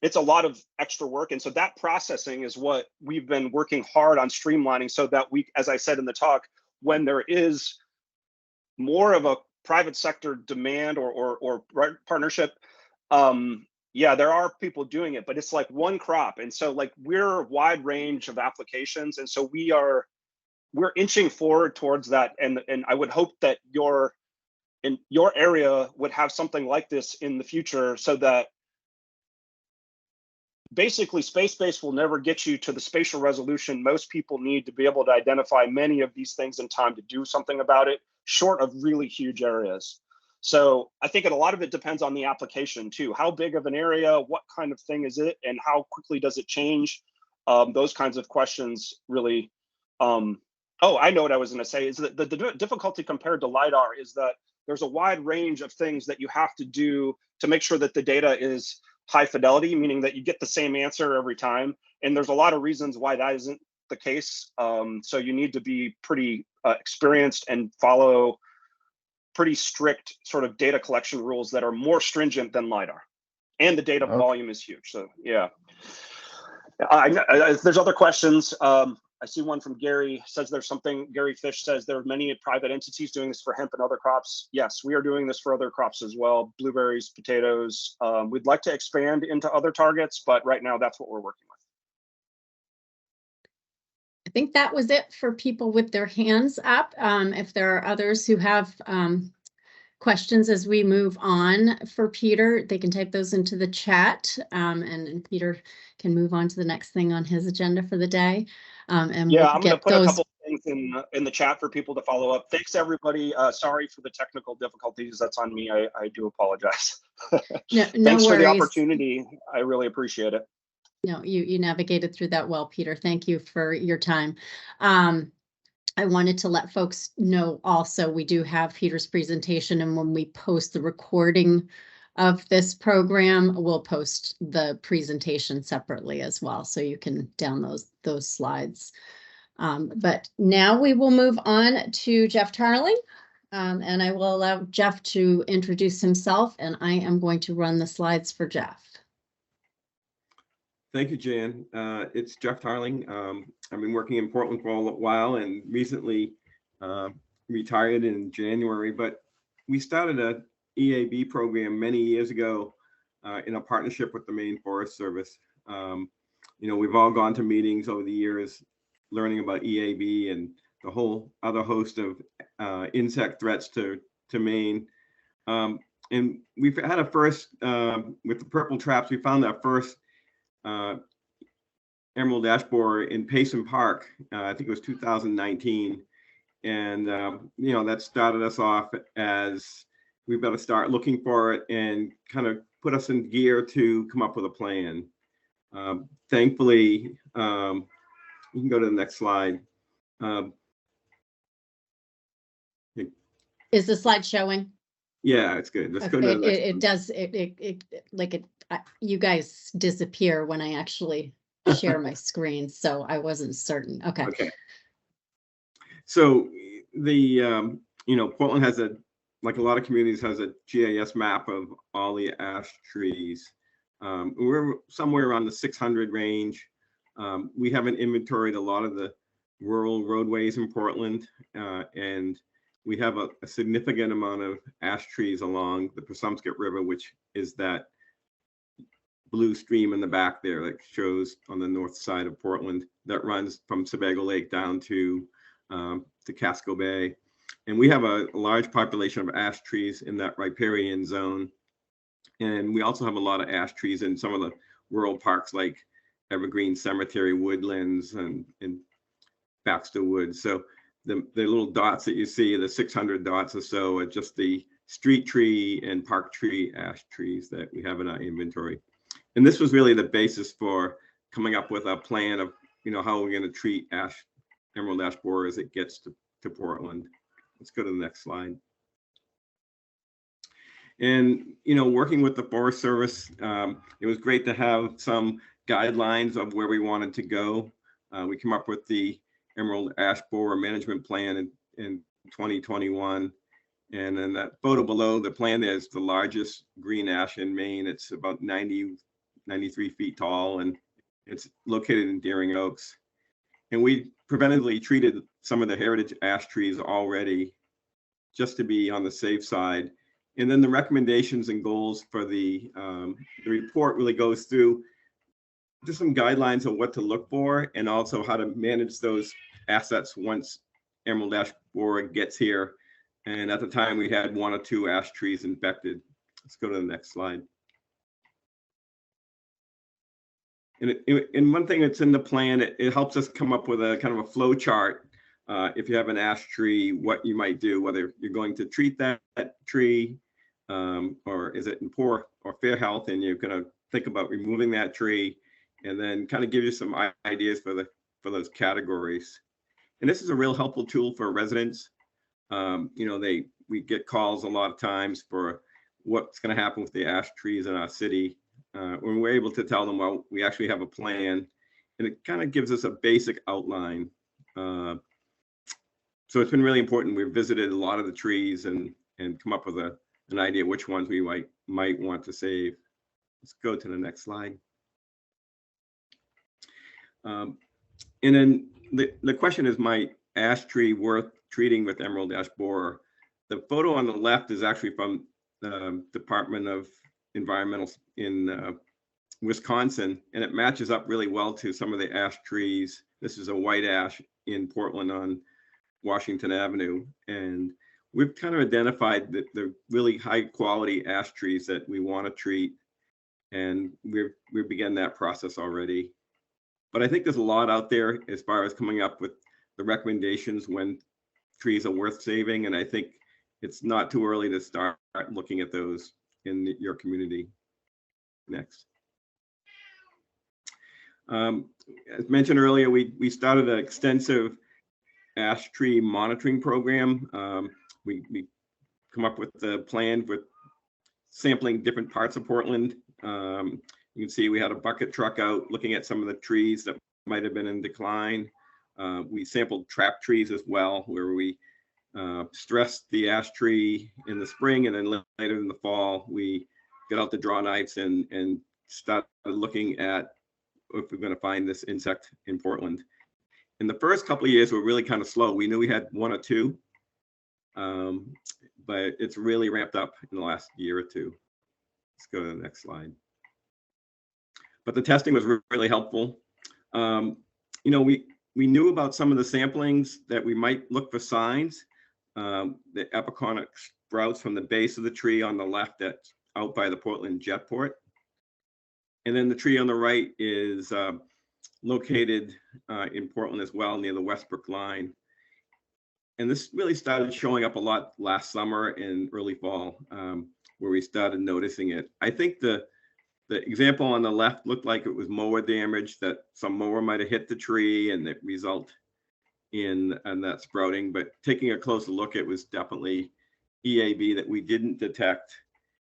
it's a lot of extra work. And so that processing is what we've been working hard on streamlining, so that we, as I said in the talk, when there is more of a private sector demand or partnership, yeah, there are people doing it, but it's like one crop. And so, like, we're a wide range of applications. And so we're inching forward towards that. And I would hope that your area would have something like this in the future, so that basically space-based will never get you to the spatial resolution most people need to be able to identify many of these things in time to do something about it, short of really huge areas. So I think a lot of it depends on the application too. How big of an area, what kind of thing is it, and how quickly does it change? Those kinds of questions really. Oh, I know what I was going to say is that the difficulty compared to LiDAR is that there's a wide range of things that you have to do to make sure that the data is high fidelity, meaning that you get the same answer every time. And there's a lot of reasons why that isn't the case. So you need to be pretty experienced and follow pretty strict sort of data collection rules that are more stringent than LiDAR. And the data volume is huge. So yeah, there's other questions. I see one from Gary, says there's something, Gary Fish says there are many private entities doing this for hemp and other crops. Yes, we are doing this for other crops as well, blueberries, potatoes. We'd like to expand into other targets, but right now that's what we're working with. I think that was it for people with their hands up. If there are others who have questions as we move on for Peter, they can type those into the chat, and Peter can move on to the next thing on his agenda for the day. And yeah, we'll I'm going to put those... a couple things in the chat for people to follow up. Thanks everybody. Sorry for the technical difficulties. That's on me. I do apologize. No Thanks worries. for the opportunity. I really appreciate it. No, you navigated through that well, Peter. Thank you for your time. I wanted to let folks know also, we do have Peter's presentation, and when we post the recording of this program, we'll post the presentation separately as well, so you can download those slides. But now we will move on to Jeff Tarling, and I will allow Jeff to introduce himself, and I am going to run the slides for Jeff. Thank you, Jan. It's Jeff Tarling. I've been working in Portland for a while and recently retired in January, but we started a EAB program many years ago in a partnership with the Maine Forest Service. You know, we've all gone to meetings over the years learning about EAB and the whole other host of insect threats to Maine. And we've had a first, with the purple traps, we found our first emerald ash borer in Payson Park. I think it was 2019. And, you know, that started us off as we've got to start looking for it and kind of put us in gear to come up with a plan. Thankfully, you can go to the next slide. Is the slide showing? Yeah, it's good. Let's go to the next it does. You guys disappear when I actually share my screen, so I wasn't certain. Okay. So the you know, Portland has like a lot of communities has a GIS map of all the ash trees. We're somewhere around the 600 range. We haven't inventoried a lot of the rural roadways in Portland, and we have a significant amount of ash trees along the Pasumsket River, which is that blue stream in the back there that shows on the north side of Portland that runs from Sebago Lake down to Casco Bay. And we have a large population of ash trees in that riparian zone. And we also have a lot of ash trees in some of the rural parks like Evergreen Cemetery, Woodlands, and Baxter Woods. So the little dots that you see, the 600 dots or so, are just the street tree and park tree ash trees that we have in our inventory. And this was really the basis for coming up with a plan of, how we're going to treat emerald ash borer as it gets to Portland. Let's go to the next slide. And, working with the Forest Service, it was great to have some guidelines of where we wanted to go. We came up with the Emerald Ash Borer Management Plan in 2021. And then that photo below, the plan there is the largest green ash in Maine. It's about 93 feet tall, and it's located in Deering Oaks. And we preventively treated some of the heritage ash trees already, just to be on the safe side. And then the recommendations and goals for the report really goes through just some guidelines of what to look for, and also how to manage those assets once emerald ash borer gets here. And at the time, we had 1 or 2 ash trees infected. Let's go to the next slide. And one thing that's in the plan, it helps us come up with a kind of a flow chart. If you have an ash tree, what you might do, whether you're going to treat that tree, or is it in poor or fair health, and you're going to think about removing that tree, and then kind of give you some ideas for those categories. And this is a real helpful tool for residents. We get calls a lot of times for what's going to happen with the ash trees in our city. When we're able to tell them, well, we actually have a plan, and it kind of gives us a basic outline. So it's been really important. We've visited a lot of the trees and come up with an idea which ones we might want to save. Let's go to the next slide. And then the question is, my ash tree worth treating with emerald ash borer? The photo on the left is actually from the Department of Environmental in Wisconsin, and it matches up really well to some of the ash trees. This is a white ash in Portland on Washington Avenue, and we've kind of identified the really high quality ash trees that we want to treat, and we've begun that process already. But I think there's a lot out there as far as coming up with the recommendations when trees are worth saving, and I think it's not too early to start looking at those in your community. Next. As mentioned earlier, we started an extensive ash tree monitoring program. We come up with the plan with sampling different parts of Portland. You can see we had a bucket truck out looking at some of the trees that might have been in decline. We sampled trap trees as well, where we stressed the ash tree in the spring, and then later in the fall, we got out the draw knives and started looking at if we're going to find this insect in Portland. In the first couple of years, we're really kind of slow. We knew we had 1 or 2, but it's really ramped up in the last year or 2. Let's go to the next slide. But the testing was really helpful. We knew about some of the samplings that we might look for signs. The epiconic sprouts from the base of the tree on the left that's out by the Portland Jetport. And then the tree on the right is located in Portland as well, near the Westbrook line. And this really started showing up a lot last summer and early fall, where we started noticing it. I think the example on the left looked like it was mower damage, that some mower might have hit the tree and it result in that sprouting. But taking a closer look, it was definitely EAB that we didn't detect.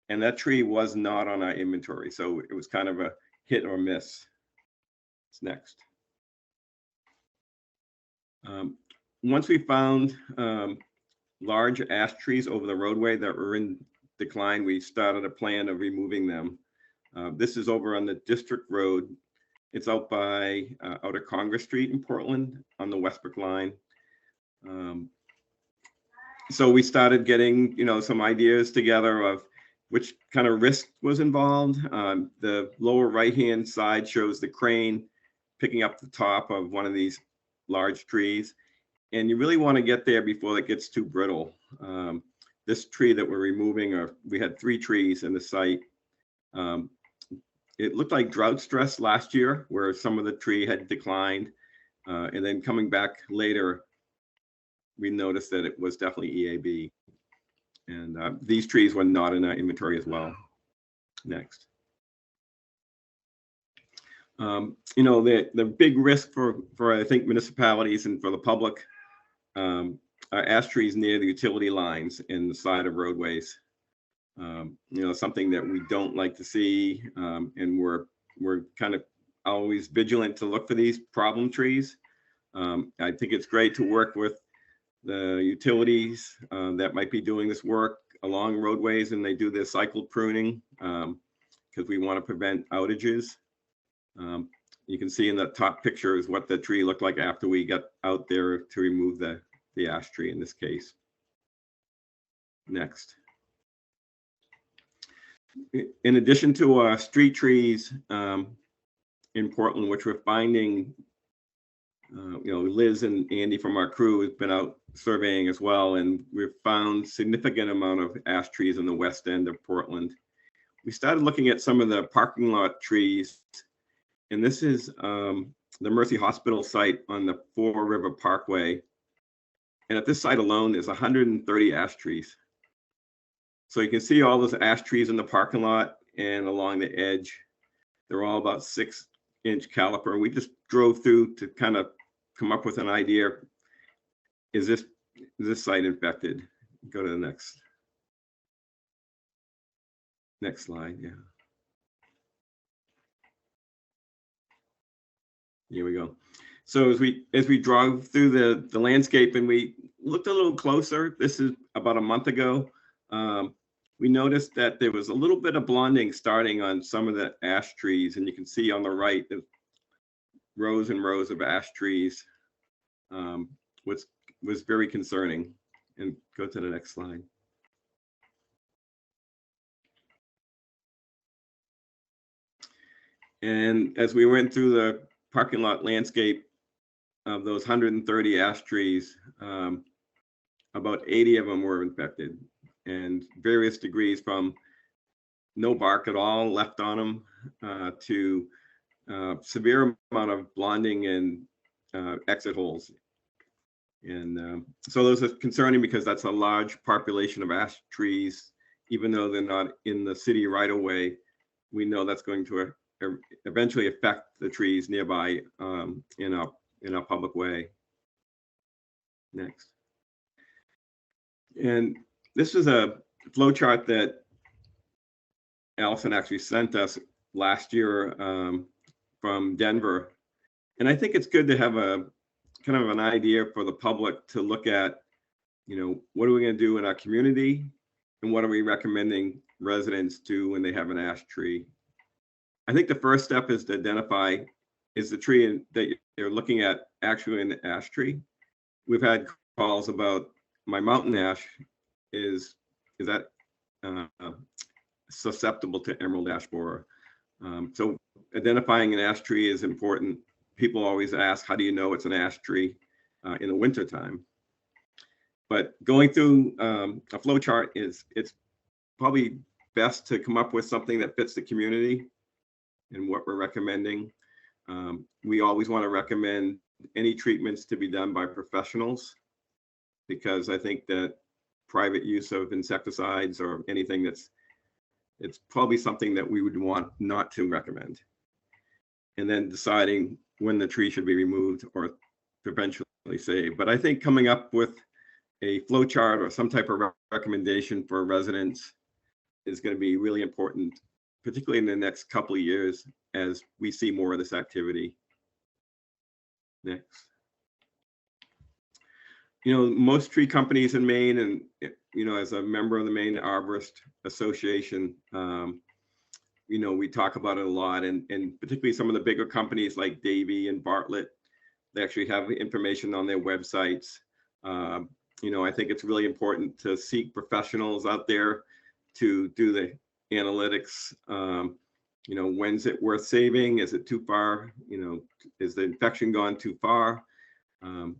And that tree was not on our inventory. So it was kind of a hit or miss. What's next? Once we found large ash trees over the roadway that were in decline, we started a plan of removing them. This is over on the District Road. It's out by out of Congress Street in Portland on the Westbrook line. So we started getting, some ideas together of which kind of risk was involved. The lower right-hand side shows the crane picking up the top of one of these large trees. And you really want to get there before it gets too brittle. This tree that we're removing, we had 3 trees in the site. it looked like drought stress last year, where some of the tree had declined, and then coming back later, we noticed that it was definitely EAB, and these trees were not in our inventory as well. Next. You know, the big risk for I think municipalities and for the public are ash trees near the utility lines in the side of roadways. You know, something that we don't like to see, and we're kind of always vigilant to look for these problem trees. I think it's great to work with the utilities that might be doing this work along roadways, and they do this cycled pruning because we want to prevent outages. You can see in the top picture is what the tree looked like after we got out there to remove the ash tree in this case. Next. In addition to street trees in Portland, which we're finding, you know, Liz and Andy from our crew has been out surveying as well, and we've found significant amount of ash trees in the west end of Portland. We started looking at some of the parking lot trees, and this is the Mercy Hospital site on the Four River Parkway. And at this site alone, there's 130 ash trees. So you can see all those ash trees in the parking lot and along the edge. They're all about 6-inch caliper. We just drove through to kind of come up with an idea. Is this site infected? Go to the next slide. Yeah. Here we go. So as we drove through the landscape and we looked a little closer, this is about a month ago, we noticed that there was a little bit of blonding starting on some of the ash trees, and you can see on the right the rows and rows of ash trees, which was very concerning. And go to the next slide. And as we went through the parking lot landscape of those 130 ash trees, about 80 of them were infected, and various degrees from no bark at all left on them to severe amount of blonding and exit holes. And so those are concerning because that's a large population of ash trees. Even though they're not in the city right away, we know that's going to eventually affect the trees nearby in a public way. Next. And this is a flow chart that Allison actually sent us last year from Denver. And I think it's good to have a kind of an idea for the public to look at, you know, what are we going to do in our community and what are we recommending residents do when they have an ash tree. I think the first step is to identify, is the tree that you're looking at actually an ash tree? We've had calls about my mountain ash is that susceptible to emerald ash borer. So identifying an ash tree is important. People always ask, how do you know it's an ash tree in the wintertime? But going through a flow chart it's probably best to come up with something that fits the community and what we're recommending. We always want to recommend any treatments to be done by professionals, because I think that private use of insecticides or anything it's probably something that we would want not to recommend. And then deciding when the tree should be removed or eventually saved. But I think coming up with a flow chart or some type of recommendation for residents is going to be really important, particularly in the next couple of years as we see more of this activity. Next. You know, most tree companies in Maine, and you know, as a member of the Maine Arborist Association, you know, we talk about it a lot, and particularly some of the bigger companies like Davey and Bartlett, they actually have information on their websites. You know, I think it's really important to seek professionals out there to do the analytics. You know, when's it worth saving? Is it too far? You know, is the infection gone too far?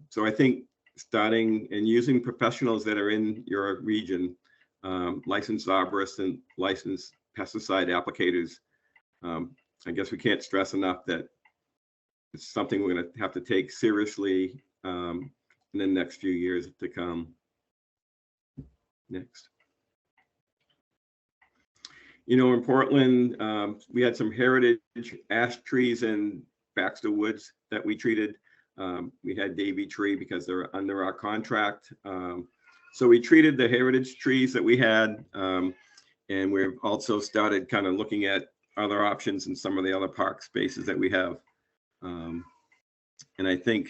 So I think starting and using professionals that are in your region, licensed arborists and licensed pesticide applicators, I guess we can't stress enough that it's something we're going to have to take seriously in the next few years to come. Next. You know, in Portland, we had some heritage ash trees in Baxter Woods that we treated. We had Davy tree because they're under our contract. So we treated the heritage trees that we had. And we've also started kind of looking at other options in some of the other park spaces that we have. And I think,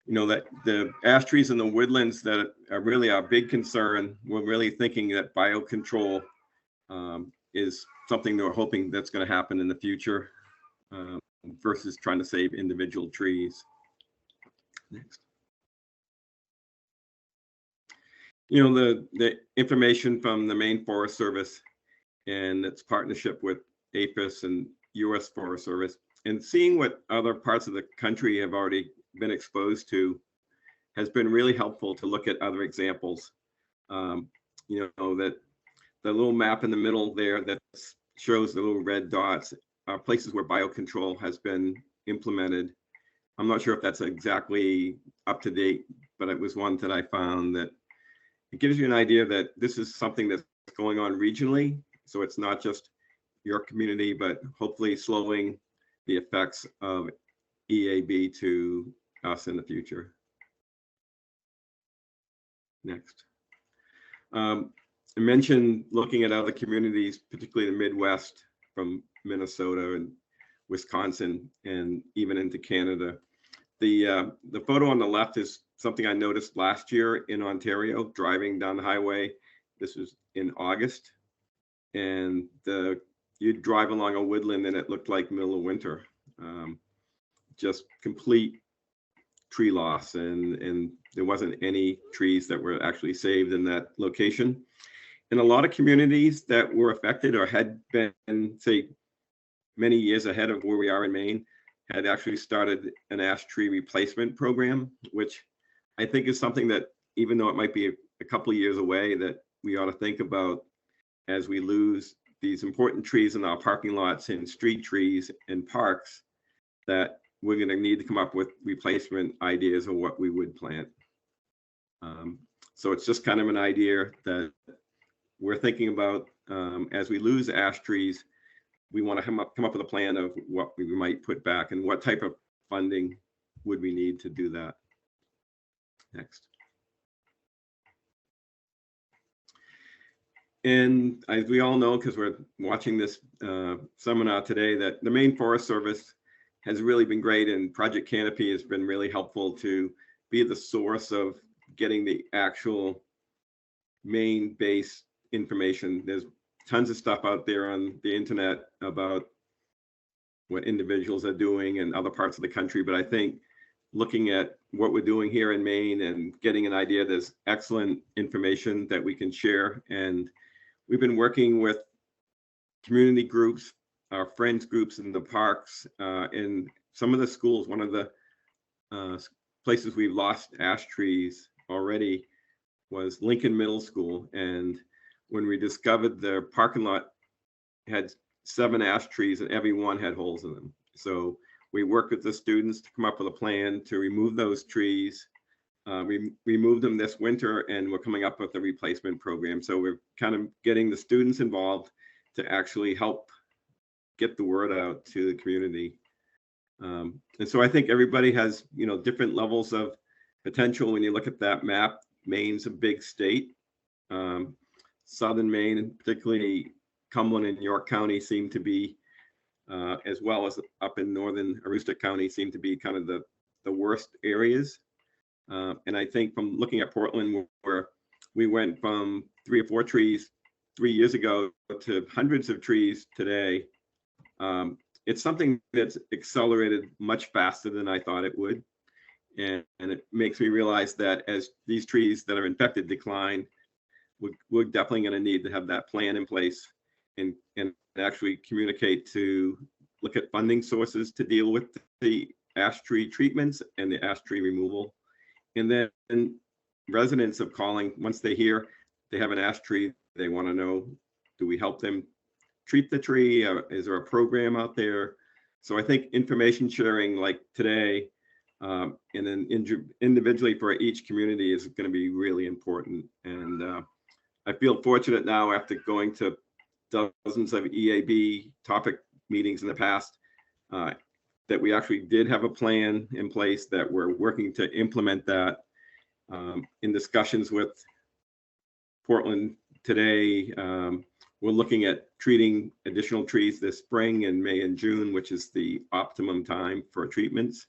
you know, that the ash trees in the woodlands that are really our big concern, we're really thinking that biocontrol is something that we're hoping that's going to happen in the future versus trying to save individual trees. Next. You know, the information from the Maine Forest Service and its partnership with APHIS and U.S. Forest Service, and seeing what other parts of the country have already been exposed to has been really helpful to look at other examples. You know, that the little map in the middle there that shows the little red dots are places where biocontrol has been implemented. I'm not sure if that's exactly up to date, but it was one that I found that it gives you an idea that this is something that's going on regionally. So it's not just your community, but hopefully slowing the effects of EAB to us in the future. Next. I mentioned looking at other communities, particularly the Midwest, from Minnesota and Wisconsin, and even into Canada. The photo on the left is something I noticed last year in Ontario, driving down the highway. This was in August, and you'd drive along a woodland and it looked like middle of winter. Just complete tree loss, and there wasn't any trees that were actually saved in that location. In a lot of communities that were affected or had been, say, many years ahead of where we are in Maine, had actually started an ash tree replacement program, which I think is something that, even though it might be a couple of years away, that we ought to think about as we lose these important trees in our parking lots and street trees and parks, that we're going to need to come up with replacement ideas of what we would plant. So it's just kind of an idea that we're thinking about as we lose ash trees. We want to come up with a plan of what we might put back and what type of funding would we need to do that. Next. And as we all know, because we're watching this seminar today, that the Maine Forest Service has really been great, and Project Canopy has been really helpful to be the source of getting the actual Maine-based information. There's tons of stuff out there on the internet about what individuals are doing in other parts of the country, but I think looking at what we're doing here in Maine and getting an idea, there's excellent information that we can share. And we've been working with community groups, our friends groups in the parks, in some of the schools. One of the places we've lost ash trees already was Lincoln Middle School. And when we discovered their parking lot had 7 ash trees and every one had holes in them. So we worked with the students to come up with a plan to remove those trees. We removed them this winter, and we're coming up with a replacement program. So we're kind of getting the students involved to actually help get the word out to the community. And so I think everybody has, you know, different levels of potential. When you look at that map, Maine's a big state. Southern Maine, and particularly Cumberland and York County, seem to be, as well as up in northern Aroostook County, seem to be kind of the worst areas. And I think from looking at Portland, where we went from 3 or 4 trees 3 years ago to hundreds of trees today, it's something that's accelerated much faster than I thought it would. And it makes me realize that as these trees that are infected decline, we're definitely going to need to have that plan in place and actually communicate to look at funding sources to deal with the ash tree treatments and the ash tree removal. And then residents of calling, once they hear they have an ash tree, they want to know, do we help them treat the tree? Is there a program out there? So I think information sharing like today, and then individually for each community is going to be really important. And I feel fortunate now, after going to dozens of EAB topic meetings in the past, that we actually did have a plan in place, that we're working to implement that. In discussions with Portland today, we're looking at treating additional trees this spring in May and June, which is the optimum time for treatments.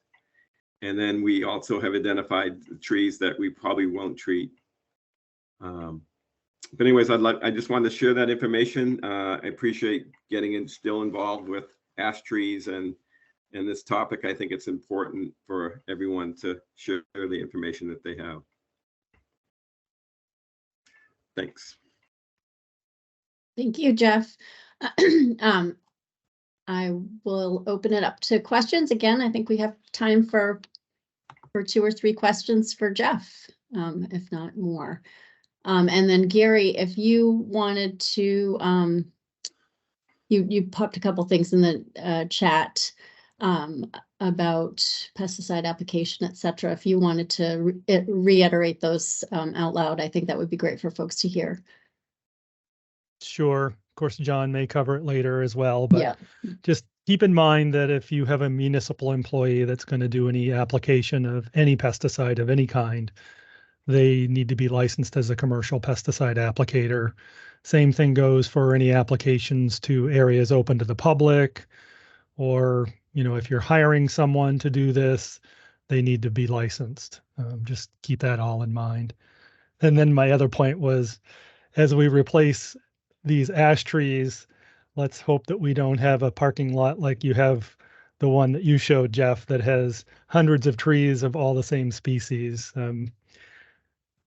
And then we also have identified the trees that we probably won't treat. But anyways, I just wanted to share that information. I appreciate getting still involved with ash trees and this topic. I think it's important for everyone to share the information that they have. Thanks. Thank you, Jeff. I will open it up to questions. Again, I think we have time for 2 or 3 questions for Jeff, if not more. And then Gary, if you wanted to, you popped a couple things in the chat about pesticide application, et cetera. If you wanted to reiterate those out loud, I think that would be great for folks to hear. Sure. Of course, John may cover it later as well, but Yeah. just keep in mind that if you have a municipal employee that's going to do any application of any pesticide of any kind, they need to be licensed as a commercial pesticide applicator. Same thing goes for any applications to areas open to the public, or, you know, if you're hiring someone to do this, they need to be licensed. Just keep that all in mind. And then my other point was, as we replace these ash trees, let's hope that we don't have a parking lot like you have the one that you showed, Jeff, that has hundreds of trees of all the same species.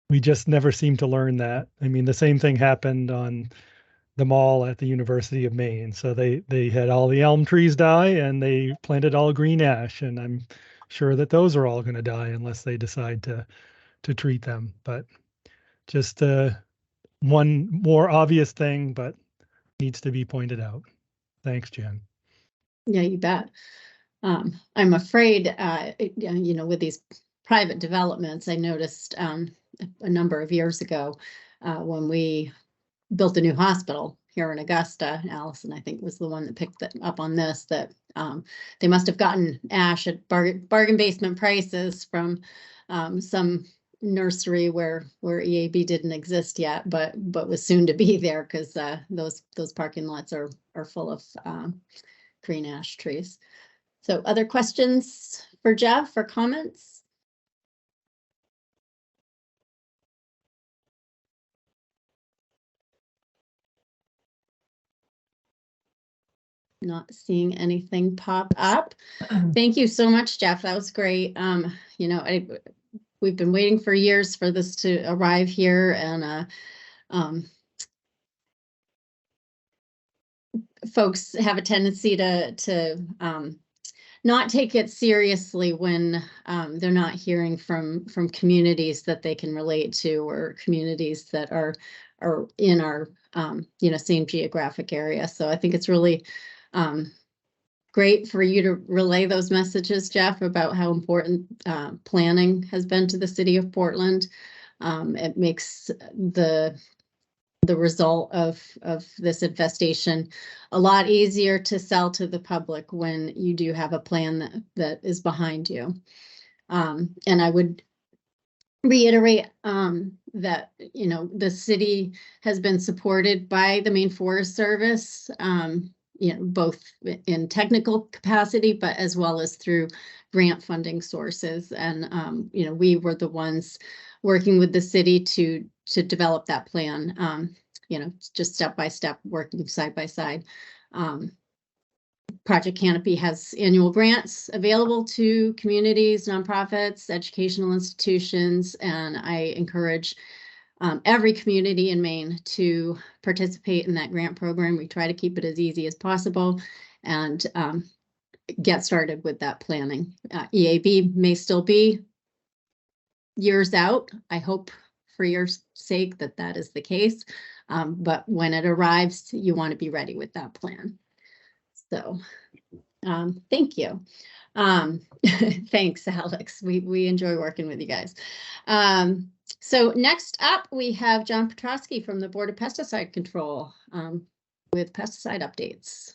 We just never seem to learn that. I mean, the same thing happened on the mall at the University of Maine. So they had all the elm trees die and they planted all green ash. And I'm sure that those are all going to die unless they decide to treat them. But just one more obvious thing, but needs to be pointed out. Thanks, Jen. Yeah, you bet. I'm afraid, you know, with these private developments, I noticed a number of years ago when we built a new hospital here in Augusta. Allison, I think, was the one that picked up on this, that they must have gotten ash at bargain basement prices from some nursery where EAB didn't exist yet, but was soon to be there, because those parking lots are full of green ash trees. So other questions for Jeff or comments? Not seeing anything pop up. Thank you so much, Jeff. That was great. You know, we've been waiting for years for this to arrive here, and folks have a tendency to not take it seriously when they're not hearing from communities that they can relate to, or communities that are in our you know, same geographic area. So I think it's really great for you to relay those messages, Jeff, about how important planning has been to the city of Portland. It makes the result of this infestation a lot easier to sell to the public when you do have a plan that is behind you. And I would reiterate that, you know, the city has been supported by the Maine Forest Service, you know, both in technical capacity, but as well as through grant funding sources. And, you know, we were the ones working with the city to develop that plan, you know, just step by step, working side by side. Project Canopy has annual grants available to communities, nonprofits, educational institutions, and I encourage every community in Maine to participate in that grant program. We try to keep it as easy as possible and get started with that planning. EAB may still be years out. I hope for your sake that that is the case. But when it arrives, you want to be ready with that plan. So, thank you. Thanks, Alex. We enjoy working with you guys. So next up, we have John Petrosky from the Board of Pesticide Control with pesticide updates.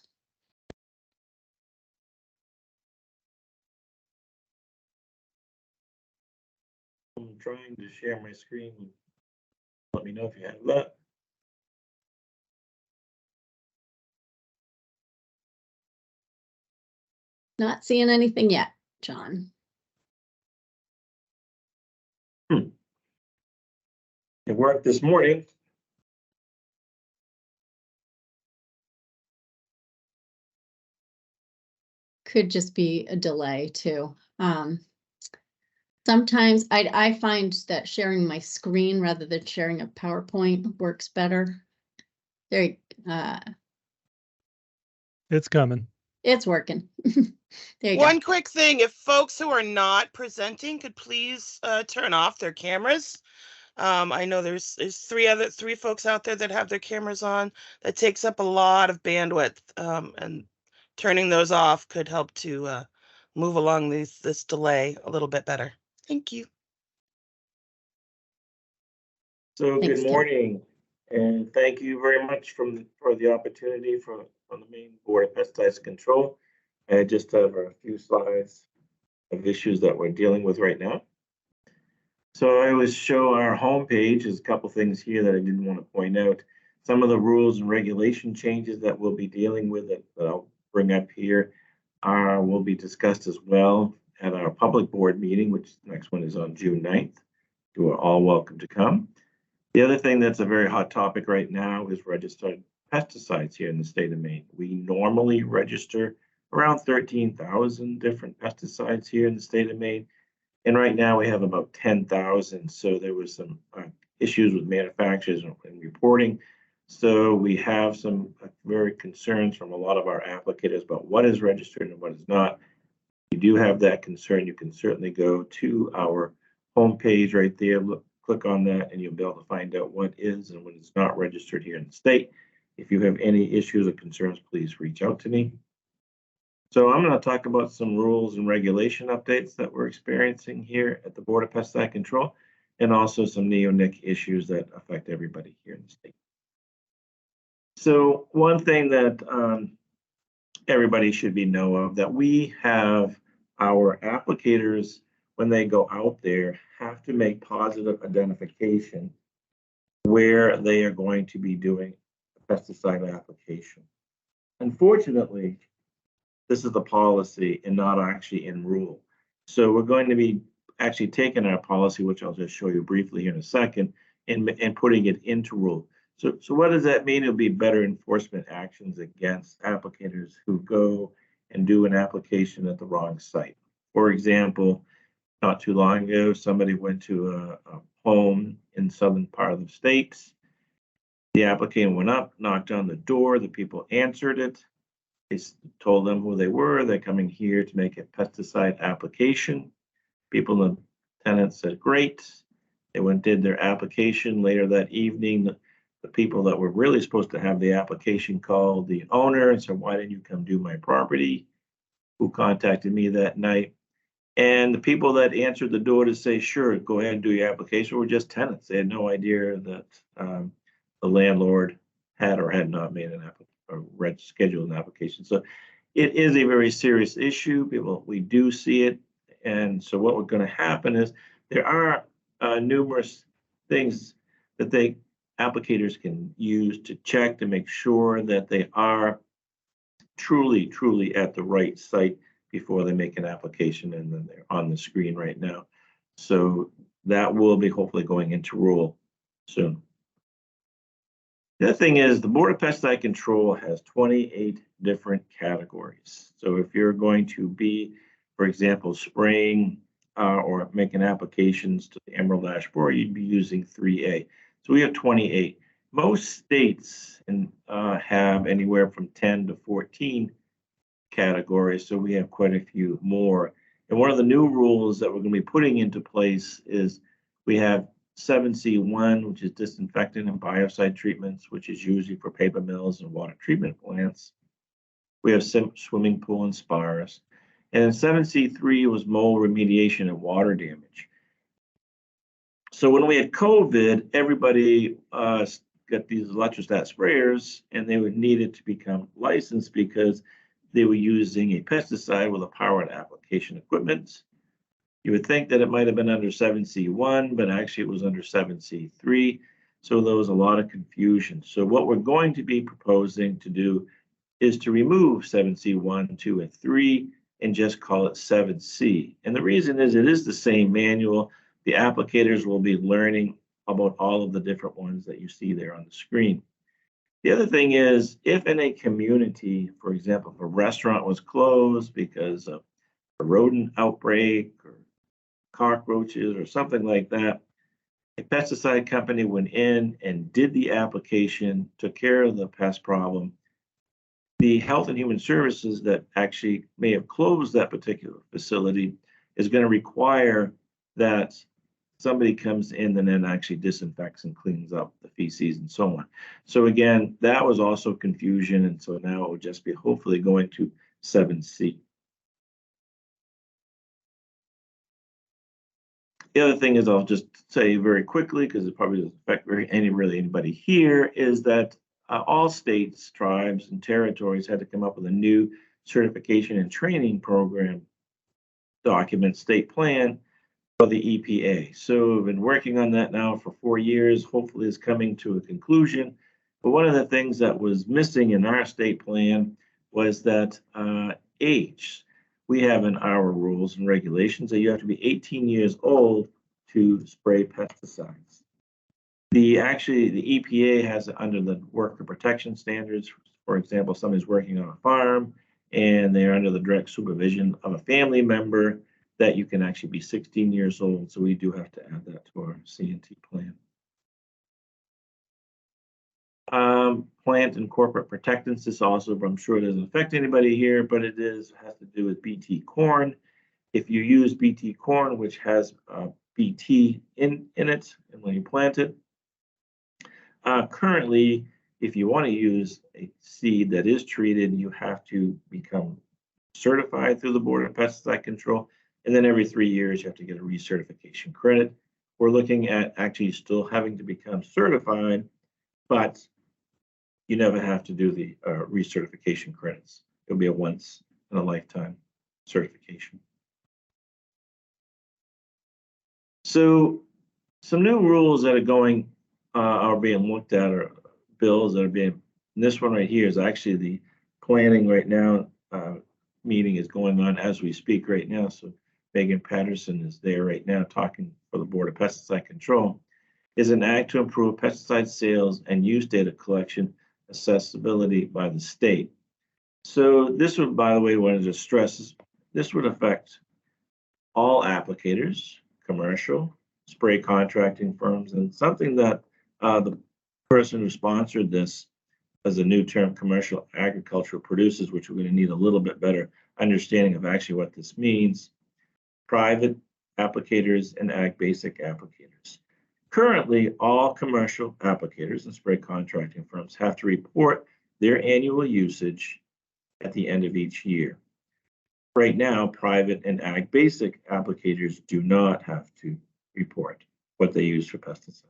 I'm trying to share my screen. Let me know if you have that. Not seeing anything yet, John. It worked this morning. Could just be a delay too. Sometimes I find that sharing my screen rather than sharing a PowerPoint works better. There, It's coming. it's working. There you One go. quick thing, if folks who are not presenting could please turn off their cameras. I know there's three folks out there that have their cameras on. That takes up a lot of bandwidth, and turning those off could help to move along this delay a little bit better. Thank you. So Thanks, good Tim. morning, and thank you very much for the opportunity from the Maine Board of Pesticides Control. I just have a few slides of issues that we're dealing with right now. So I always show our homepage. There's a couple things here that I didn't want to point out. Some of the rules and regulation changes that we'll be dealing with that I'll bring up here will be discussed as well at our public board meeting, which the next one is on June 9th. You are all welcome to come. The other thing that's a very hot topic right now is registered pesticides here in the state of Maine. We normally register around 13,000 different pesticides here in the state of Maine. And right now we have about 10,000. So there was some issues with manufacturers and reporting. So we have some very concerns from a lot of our applicators about what is registered and what is not. If you do have that concern, you can certainly go to our homepage right there. Click on that and you'll be able to find out what is and what is not registered here in the state. If you have any issues or concerns, please reach out to me. So I'm going to talk about some rules and regulation updates that we're experiencing here at the Board of Pesticide Control, and also some neonic issues that affect everybody here in the state. So one thing that everybody should be know of, that we have our applicators, when they go out there, have to make positive identification where they are going to be doing a pesticide application. Unfortunately, this is the policy and not actually in rule. So we're going to be actually taking our policy, which I'll just show you briefly here in a second, and putting it into rule. So what does that mean? It'll be better enforcement actions against applicators who go and do an application at the wrong site. For example, not too long ago, somebody went to a home in southern part of the states. The applicant went up, knocked on the door, the people answered it. They told them who they were. They're coming here to make a pesticide application. People in the tenant said, great. They went did their application. Later that evening, the people that were really supposed to have the application called the owner and said, why didn't you come do my property? Who contacted me that night? And the people that answered the door to say, sure, go ahead and do your application were just tenants. They had no idea that the landlord had or had not made an application or scheduled an application. So it is a very serious issue. We do see it. And so what we're going to happen is there are numerous things that applicators can use to check to make sure that they are truly at the right site before they make an application, and then they're on the screen right now. So that will be hopefully going into rule soon. The other thing is the Board of Pesticide Control has 28 different categories. So if you're going to be, for example, spraying or making applications to the Emerald Ash Borer, you'd be using 3A. So we have 28. Most states have anywhere from 10 to 14 categories, so we have quite a few more. And one of the new rules that we're going to be putting into place is we have 7C1, which is disinfectant and biocide treatments, which is usually for paper mills and water treatment plants. We have swimming pool and spas. And 7C3 was mold remediation and water damage. So when we had COVID, everybody got these electrostat sprayers, and they were needed to become licensed because they were using a pesticide with a powered application equipment. You would think that it might have been under 7C1, but actually it was under 7C3. So there was a lot of confusion. So what we're going to be proposing to do is to remove 7C1, 2, and 3 and just call it 7C. And the reason is it is the same manual. The applicators will be learning about all of the different ones that you see there on the screen. The other thing is, if in a community, for example, if a restaurant was closed because of a rodent outbreak or cockroaches or something like that, a pesticide company went in and did the application, took care of the pest problem. The Health and Human Services that actually may have closed that particular facility is going to require that somebody comes in and then actually disinfects and cleans up the feces and so on. So again, that was also confusion. And so now it would just be hopefully going to 7C. The other thing is, I'll just say very quickly, because it probably doesn't affect really anybody here, is that all states, tribes, and territories had to come up with a new certification and training program document, state plan, for the EPA. So we've been working on that now for 4 years. Hopefully it's coming to a conclusion. But one of the things that was missing in our state plan was that age. We have in our rules and regulations that you have to be 18 years old to spray pesticides. The EPA has it under the worker protection standards. For example, somebody's working on a farm and they're under the direct supervision of a family member, that you can actually be 16 years old. So we do have to add that to our CNT plan. Plant and corporate protectants. This also, I'm sure it doesn't affect anybody here, but it has to do with BT corn. If you use BT corn, which has BT in it, and when you plant it, currently, if you want to use a seed that is treated, you have to become certified through the Board of Pesticide Control. And then every 3 years, you have to get a recertification credit. We're looking at actually still having to become certified, but you never have to do the recertification credits. It'll be a once in a lifetime certification. So some new rules that are being looked at, or bills that are being, this one right here is actually the planning right now. Meeting is going on as we speak right now. So Megan Patterson is there right now talking for the Board of Pesticide Control, is an act to improve pesticide sales and use data collection accessibility by the state. So this would, by the way, one of the stresses, this would affect all applicators, commercial, spray contracting firms, and something that the person who sponsored this as a new term, commercial agricultural producers, which we're going to need a little bit better understanding of actually what this means, private applicators and ag basic applicators. Currently, all commercial applicators and spray contracting firms have to report their annual usage at the end of each year. Right now, private and ag basic applicators do not have to report what they use for pesticides.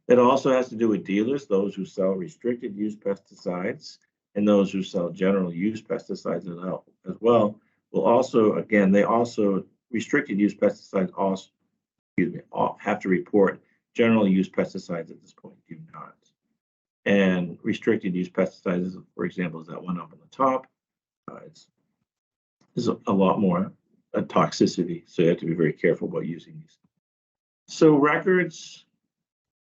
It also has to do with dealers, those who sell restricted use pesticides and those who sell general use pesticides as well. Will also, again, restricted use pesticides also, have to report. General use pesticides at this point do not. And restricted use pesticides, for example, is that one up on the top. There's a lot more toxicity, so you have to be very careful about using these. So records,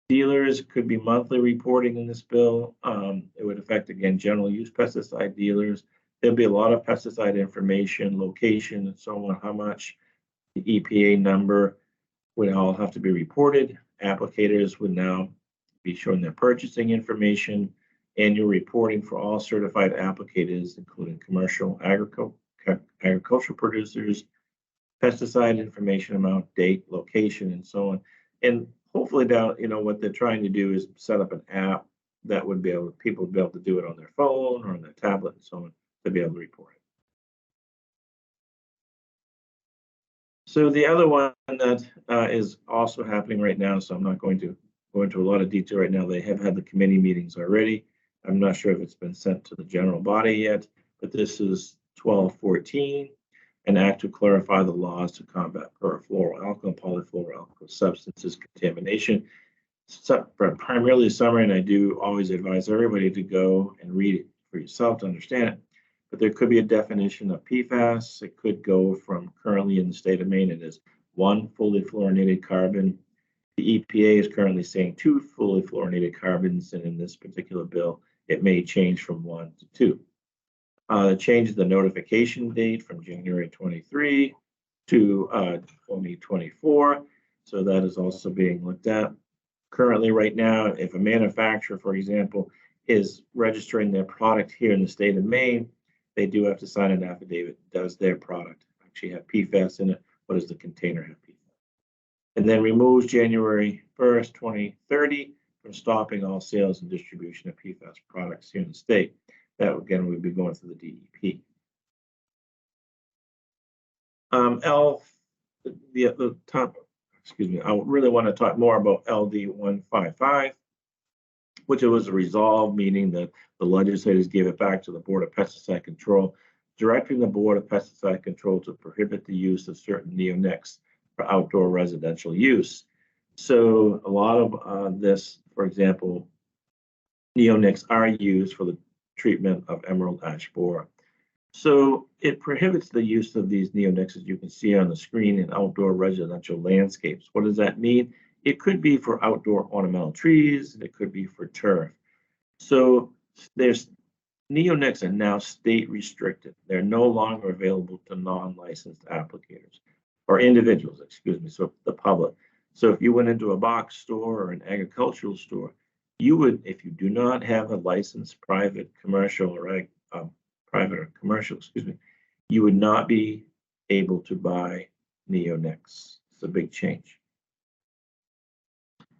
dealers could be monthly reporting in this bill. It would affect, again, general use pesticide dealers. There'll be a lot of pesticide information, location, and so on, how much, the EPA number would all have to be reported. Applicators would now be showing their purchasing information, annual reporting for all certified applicators, including commercial agricultural producers, pesticide information, amount, date, location, and so on. And hopefully down, what they're trying to do is set up an app that would be able, people would be able to do it on their phone or on their tablet and so on to be able to report it. So the other one that is also happening right now, so I'm not going to go into a lot of detail right now. They have had the committee meetings already. I'm not sure if it's been sent to the general body yet, but this is 1214, an act to clarify the laws to combat perfluoroalkyl and polyfluoroalkyl substances contamination. Primarily summary, and I do always advise everybody to go and read it for yourself to understand it. But there could be a definition of PFAS. It could go from currently in the state of Maine, it is 1 fully fluorinated carbon. The EPA is currently saying 2 fully fluorinated carbons, and in this particular bill, it may change from 1 to 2. It changes the notification date from January 23 to 2024. So that is also being looked at. Currently, right now, if a manufacturer, for example, is registering their product here in the state of Maine, they do have to sign an affidavit. Does their product actually have PFAS in it? What does the container have PFAS? And then removes January 1st, 2030 from stopping all sales and distribution of PFAS products here in the state. That again would be going through the DEP. The top, excuse me, I really want to talk more about LD 155, which it was a resolve, meaning that the legislators gave it back to the Board of Pesticide Control, directing the Board of Pesticide Control to prohibit the use of certain neonics for outdoor residential use. So a lot of this, for example, neonics are used for the treatment of emerald ash borer. So it prohibits the use of these neonics, as you can see on the screen, in outdoor residential landscapes. What does that mean? It could be for outdoor ornamental trees, it could be for turf. So there's neonics are now state restricted. They're no longer available to non-licensed applicators or individuals, excuse me, so the public. So if you went into a box store or an agricultural store, you would, if you do not have a licensed private, commercial, or private or commercial, excuse me, you would not be able to buy neonics. It's a big change.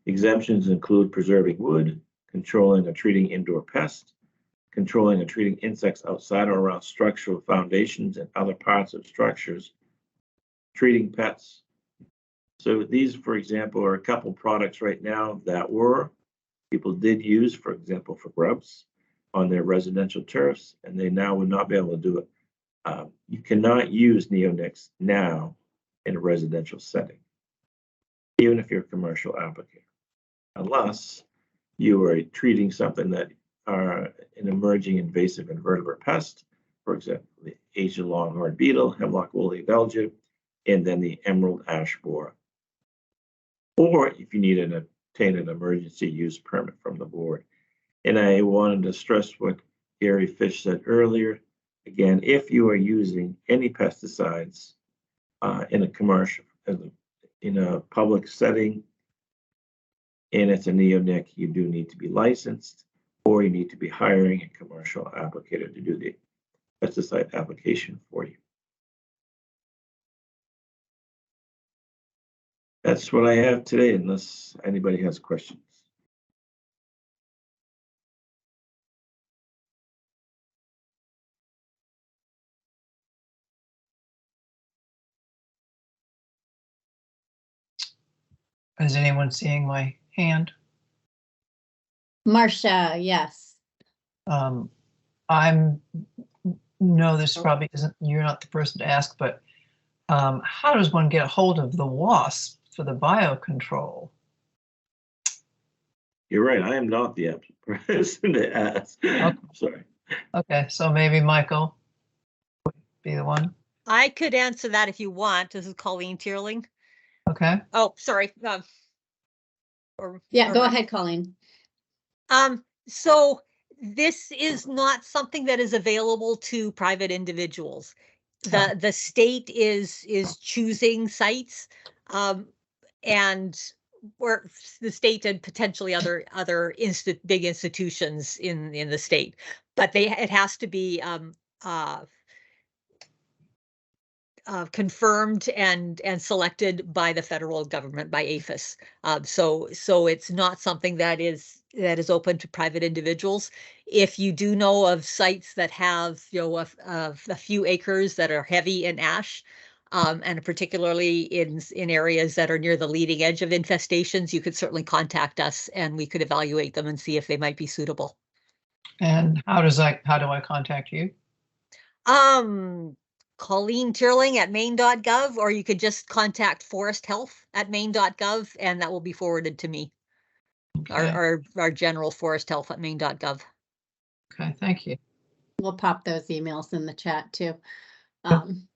Exemptions include preserving wood, controlling or treating indoor pests, controlling or treating insects outside or around structural foundations and other parts of structures, treating pets. So these, for example, are a couple products right now that people did use, for example, for grubs on their residential turfs, and they now would not be able to do it. You cannot use neonics now in a residential setting, even if you're a commercial applicator, unless you are treating something that are an emerging invasive invertebrate pest, for example, the Asian longhorn beetle, hemlock woolly belgium, and then the emerald ash borer. Or if you need to obtain an emergency use permit from the board. And I wanted to stress what Gary Fish said earlier. Again, if you are using any pesticides in a commercial, in a public setting, and it's a neonic, you do need to be licensed, or you need to be hiring a commercial applicator to do the pesticide application for you. That's what I have today, unless anybody has questions. Is anyone seeing my hand? Marcia, yes. This probably isn't, you're not the person to ask, but how does one get a hold of the WASP for the biocontrol? You're right, I am not the person to ask. Okay. Sorry. Okay, so maybe Michael would be the one. I could answer that if you want. This is Colleen Tierling. Okay. Oh, sorry. Go ahead, Colleen. So this is not something that is available to private individuals. The state is choosing sites, and or the state and potentially other big institutions in the state, but it has to be confirmed and selected by the federal government, by APHIS. So it's not something that is open to private individuals. If you do know of sites that have, you know, a few acres that are heavy in ash, and particularly in areas that are near the leading edge of infestations, you could certainly contact us and we could evaluate them and see if they might be suitable. And how do I contact you? Colleen Tierling at maine.gov, or you could just contact Forest Health at maine.gov, and that will be forwarded to me. Okay. Our general Forest Health at maine.gov. Okay, thank you. We'll pop those emails in the chat too. And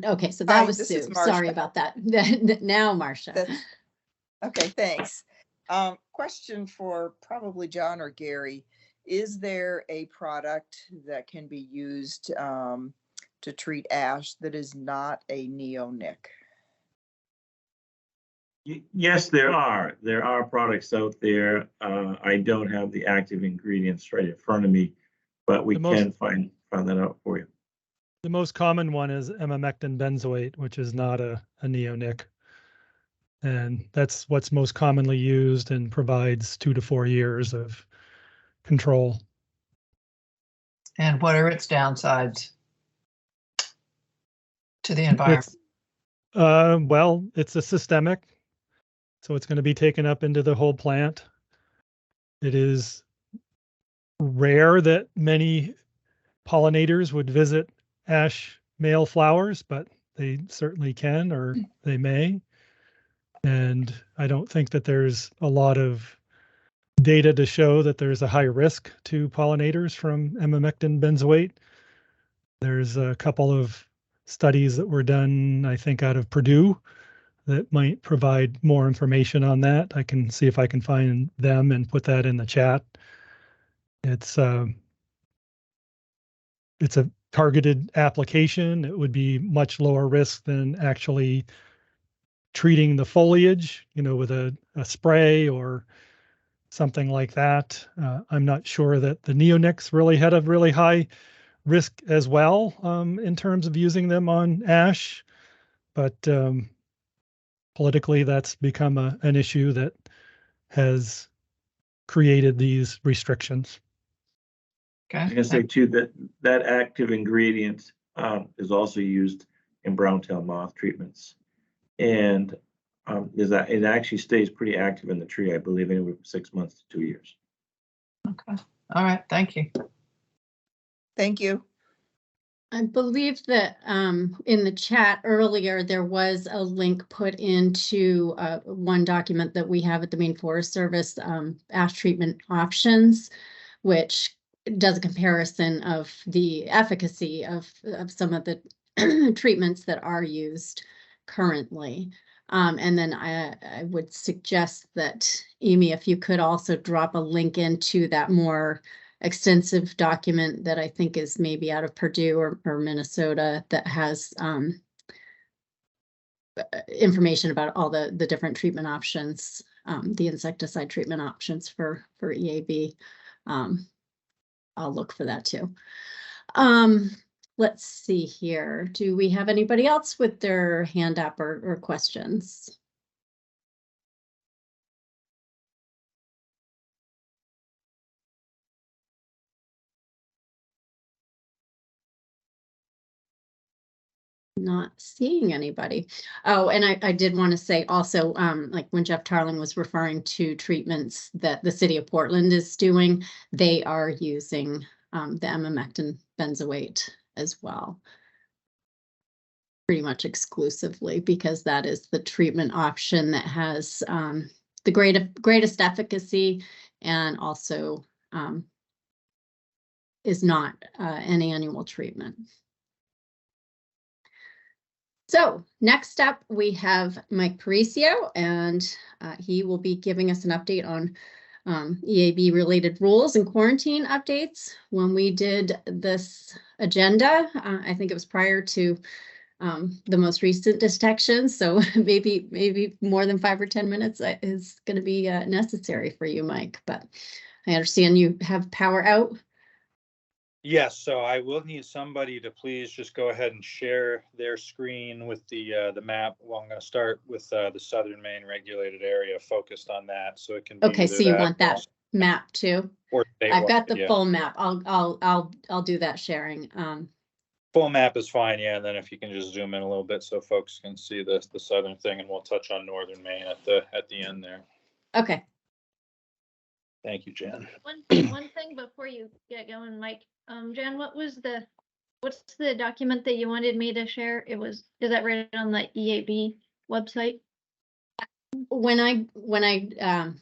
okay, so that Hi, was this Sue. is Marsha. Sorry about that. Now, Marcia. That's- Okay, thanks. Question for probably John or Gary. Is there a product that can be used to treat ash that is not a neonic? Yes, there are. There are products out there. I don't have the active ingredients right in front of me, but we can find that out for you. The most common one is emamectin benzoate, which is not a neonic. And that's what's most commonly used and provides 2 to 4 years of control. And what are its downsides to the environment? Well, it's a systemic, so it's going to be taken up into the whole plant. It is rare that many pollinators would visit ash male flowers, but they certainly can, or they may. And I don't think that there's a lot of data to show that there's a high risk to pollinators from emamectin benzoate. There's a couple of studies that were done, I think, out of Purdue that might provide more information on that. I can see if I can find them and put that in the chat. It's a targeted application. It would be much lower risk than actually treating the foliage, you know, with a spray or something like that. I'm not sure that the neonics really had a really high risk as well in terms of using them on ash, but politically that's become an issue that has created these restrictions. Okay. I can say too that active ingredient is also used in brown-tailed moth treatments, and it actually stays pretty active in the tree, I believe, anywhere from 6 months to 2 years. Okay. All right. Thank you. Thank you. I believe that in the chat earlier, there was a link put into one document that we have at the Maine Forest Service, ash treatment options, which does a comparison of the efficacy of some of the treatments that are used currently. And then I would suggest that, Amy, if you could also drop a link into that more extensive document that I think is maybe out of Purdue or Minnesota that has information about all the different treatment options, the insecticide treatment options for EAB. I'll look for that too. Let's see here. Do we have anybody else with their hand up or questions? Not seeing anybody. Oh, and I did want to say also, like when Jeff Tarling was referring to treatments that the city of Portland is doing, they are using the emamectin benzoate as well. Pretty much exclusively, because that is the treatment option that has the greatest efficacy and also is not an annual treatment. So next up, we have Mike Parisio, and he will be giving us an update on EAB related rules and quarantine updates. When we did this agenda, I think it was prior to the most recent detection, so maybe more than 5 or 10 minutes is going to be necessary for you, Mike. But I understand you have power out. Yes, so I will need somebody to please just go ahead and share their screen with the map. Well, I'm going to start with the southern Maine regulated area, focused on that, so it can be Okay, either so you that want that map too? or I've got statewide, the yeah. full map. I'll do that sharing. Full map is fine, yeah. And then if you can just zoom in a little bit so folks can see the southern thing, and we'll touch on northern Maine at the end there. Okay. Thank you, Jan. One thing before you get going, Mike, Jan, what's the document that you wanted me to share? Is that right on the EAB website? When I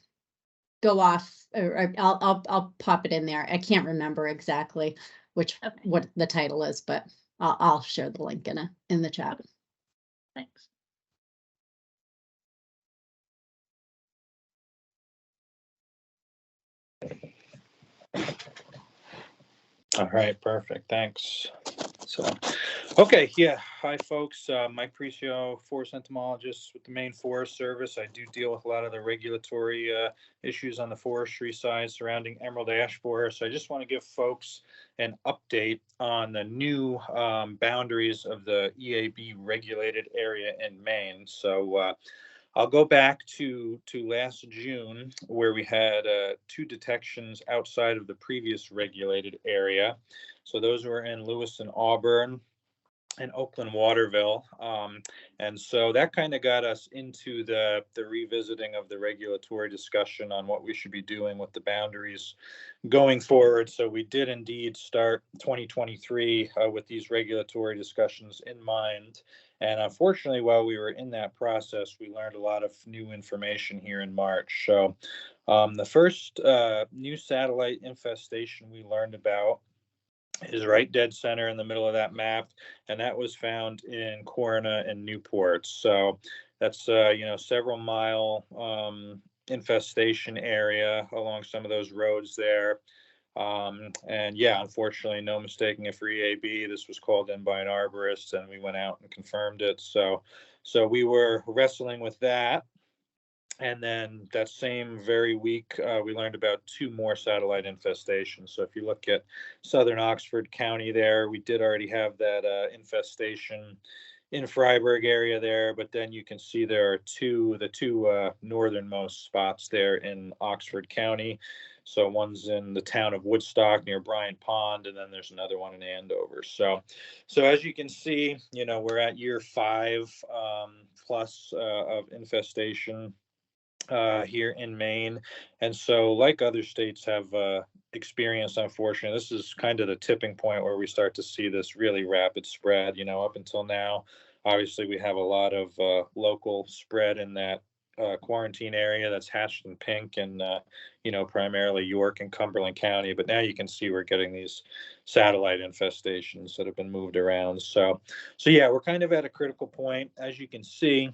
go off, or I'll pop it in there. I can't remember exactly what the title is, but I'll share the link in the chat. Thanks. All right, perfect. Thanks. So, okay, yeah. Hi, folks. Mike Precio, forest entomologist with the Maine Forest Service. I do deal with a lot of the regulatory issues on the forestry side surrounding emerald ash borer. So I just want to give folks an update on the new boundaries of the EAB regulated area in Maine. So I'll go back to last June, where we had 2 detections outside of the previous regulated area. So those were in Lewiston, Auburn, and Oakland, Waterville. And so that kind of got us into the revisiting of the regulatory discussion on what we should be doing with the boundaries going forward. So we did indeed start 2023 with these regulatory discussions in mind. And unfortunately, while we were in that process, we learned a lot of new information here in March. So the first new satellite infestation we learned about is right dead center in the middle of that map, and that was found in Corona and Newport. So that's several mile infestation area along some of those roads there. And yeah, unfortunately, no mistaking it for EAB. This was called in by an arborist, and we went out and confirmed it. So we were wrestling with that. And then that same very week, we learned about 2 more satellite infestations. So if you look at southern Oxford County there, we did already have that infestation in Freiburg area there, but then you can see there are the two northernmost spots there in Oxford County. So one's in the town of Woodstock near Bryant Pond, and then there's another one in Andover. So as you can see, we're at year 5 plus of infestation here in Maine. And so, like other states have experienced, unfortunately, this is kind of the tipping point where we start to see this really rapid spread. Up until now, obviously, we have a lot of local spread in that quarantine area that's hatched in pink and, primarily York and Cumberland County. But now you can see we're getting these satellite infestations that have been moved around. So yeah, we're kind of at a critical point. As you can see,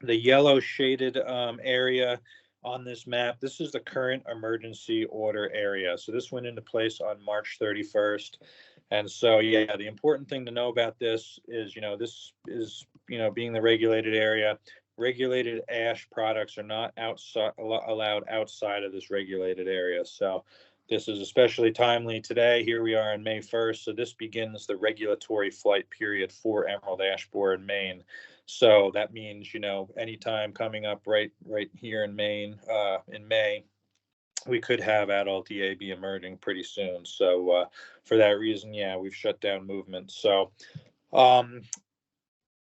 the yellow shaded area on this map, this is the current emergency order area. So this went into place on March 31st. And so, yeah, the important thing to know about this is, this is, being the regulated area, regulated ash products are not allowed outside of this regulated area. So this is especially timely today. Here we are on May 1st. So this begins the regulatory flight period for emerald ash borer in Maine. So that means, anytime coming up right here in Maine in May, we could have adult EAB emerging pretty soon. So for that reason, yeah, we've shut down movement. So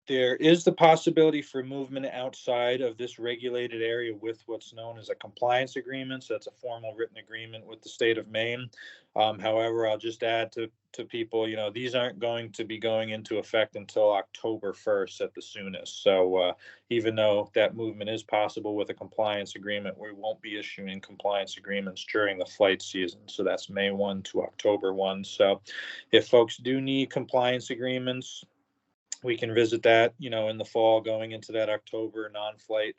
there is the possibility for movement outside of this regulated area with what's known as a compliance agreement. So that's a formal written agreement with the state of Maine. However, I'll just add to people, these aren't going to be going into effect until October 1st at the soonest. So even though that movement is possible with a compliance agreement, we won't be issuing compliance agreements during the flight season. So that's May 1 to October 1. So if folks do need compliance agreements, we can visit that, in the fall going into that October non-flight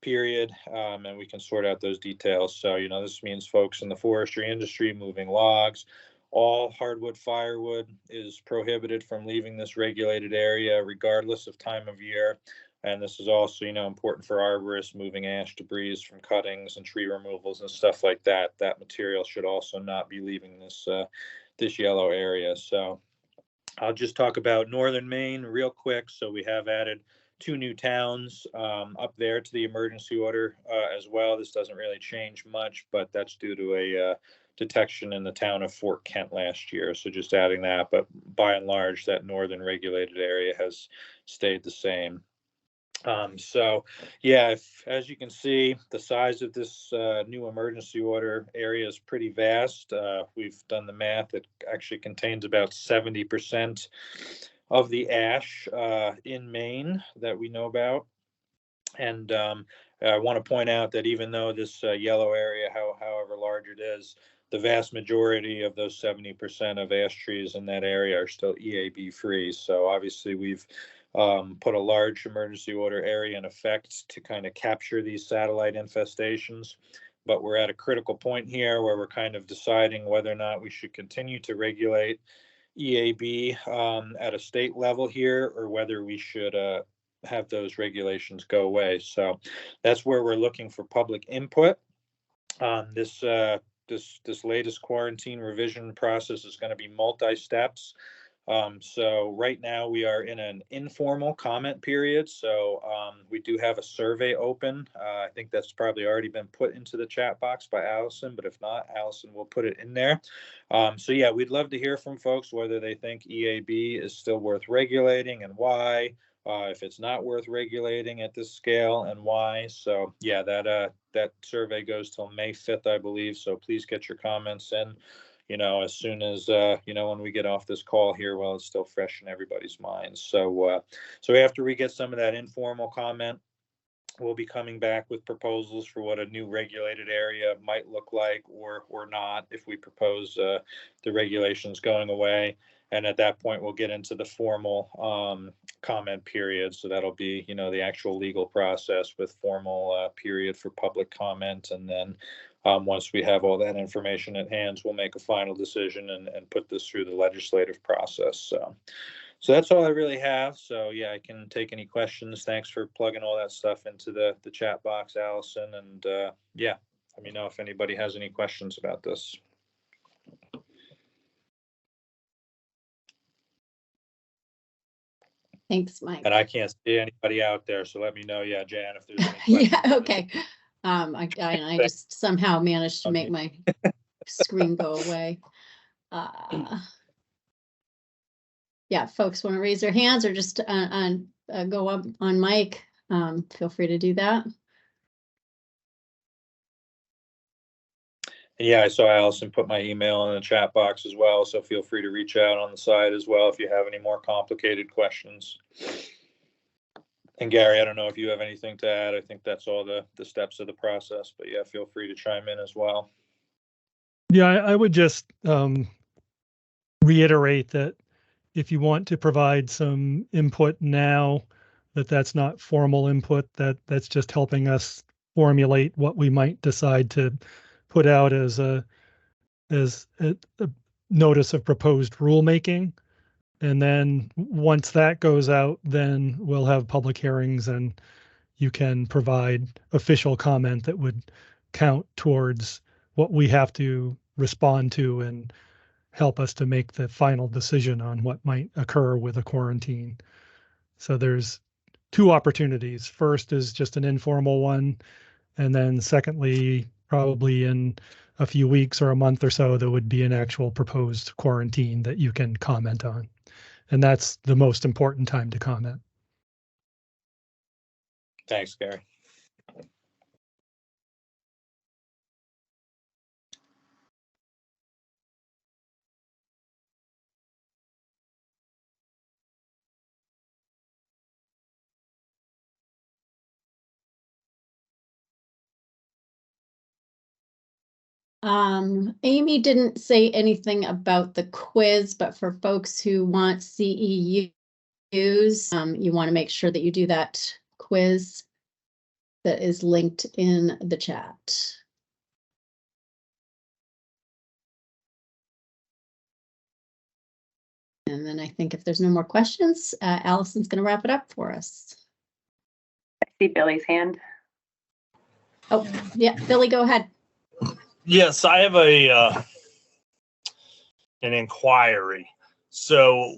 period, and we can sort out those details. So, this means folks in the forestry industry moving logs, all hardwood firewood is prohibited from leaving this regulated area regardless of time of year. And this is also, important for arborists moving ash debris from cuttings and tree removals and stuff like that. That material should also not be leaving this yellow area. So I'll just talk about northern Maine real quick. So we have added 2 new towns up there to the emergency order as well. This doesn't really change much, but that's due to a detection in the town of Fort Kent last year. So just adding that, but by and large, that northern regulated area has stayed the same. So yeah, as you can see, the size of this new emergency order area is pretty vast. We've done the math. It actually contains about 70% of the ash in Maine that we know about. And I want to point out that even though this yellow area, however large it is, the vast majority of those 70% of ash trees in that area are still EAB free. So obviously we've put a large emergency order area in effect to kind of capture these satellite infestations. But we're at a critical point here where we're kind of deciding whether or not we should continue to regulate EAB at a state level here, or whether we should have those regulations go away. So that's where we're looking for public input. This latest quarantine revision process is going to be multi-steps. So right now we are in an informal comment period. So we do have a survey open. I think that's probably already been put into the chat box by Allison, but if not, Allison will put it in there. So yeah, we'd love to hear from folks whether they think EAB is still worth regulating and why. If it's not worth regulating at this scale and why. So yeah, that survey goes till May 5th, I believe. So please get your comments in, as soon as, when we get off this call here, while it's still fresh in everybody's minds. So after we get some of that informal comment, we'll be coming back with proposals for what a new regulated area might look like or not if we propose the regulations going away. And at that point, we'll get into the formal comment period. So that'll be, the actual legal process with formal period for public comment. And then once we have all that information at hand, we'll make a final decision and put this through the legislative process. So that's all I really have. So yeah, I can take any questions. Thanks for plugging all that stuff into the chat box, Allison. And yeah, let me know if anybody has any questions about this. Thanks, Mike. And I can't see anybody out there, so let me know. Yeah, Jan, if there's any questions. Yeah, okay. I just somehow managed to make my screen go away. Yeah, folks want to raise their hands or just go up on mic. Feel free to do that. Yeah, I saw Allison put my email in the chat box as well, so feel free to reach out on the side as well if you have any more complicated questions. And Gary, I don't know if you have anything to add. I think that's all the steps of the process, but yeah, feel free to chime in as well. Yeah, I would just reiterate that if you want to provide some input now, that's not formal input, that's just helping us formulate what we might decide to put out as a notice of proposed rulemaking. And then once that goes out, then we'll have public hearings and you can provide official comment that would count towards what we have to respond to and help us to make the final decision on what might occur with a quarantine. So there's 2 opportunities. First is just an informal one. And then secondly, probably in a few weeks or a month or so, there would be an actual proposed quarantine that you can comment on. And that's the most important time to comment. Thanks, Gary. Amy didn't say anything about the quiz, but for folks who want CEUs, you want to make sure that you do that quiz that is linked in the chat. And then I think if there's no more questions, Allison's going to wrap it up for us. see Billy's hand. Oh, yeah, Billy, go ahead. Yes, I have an inquiry. So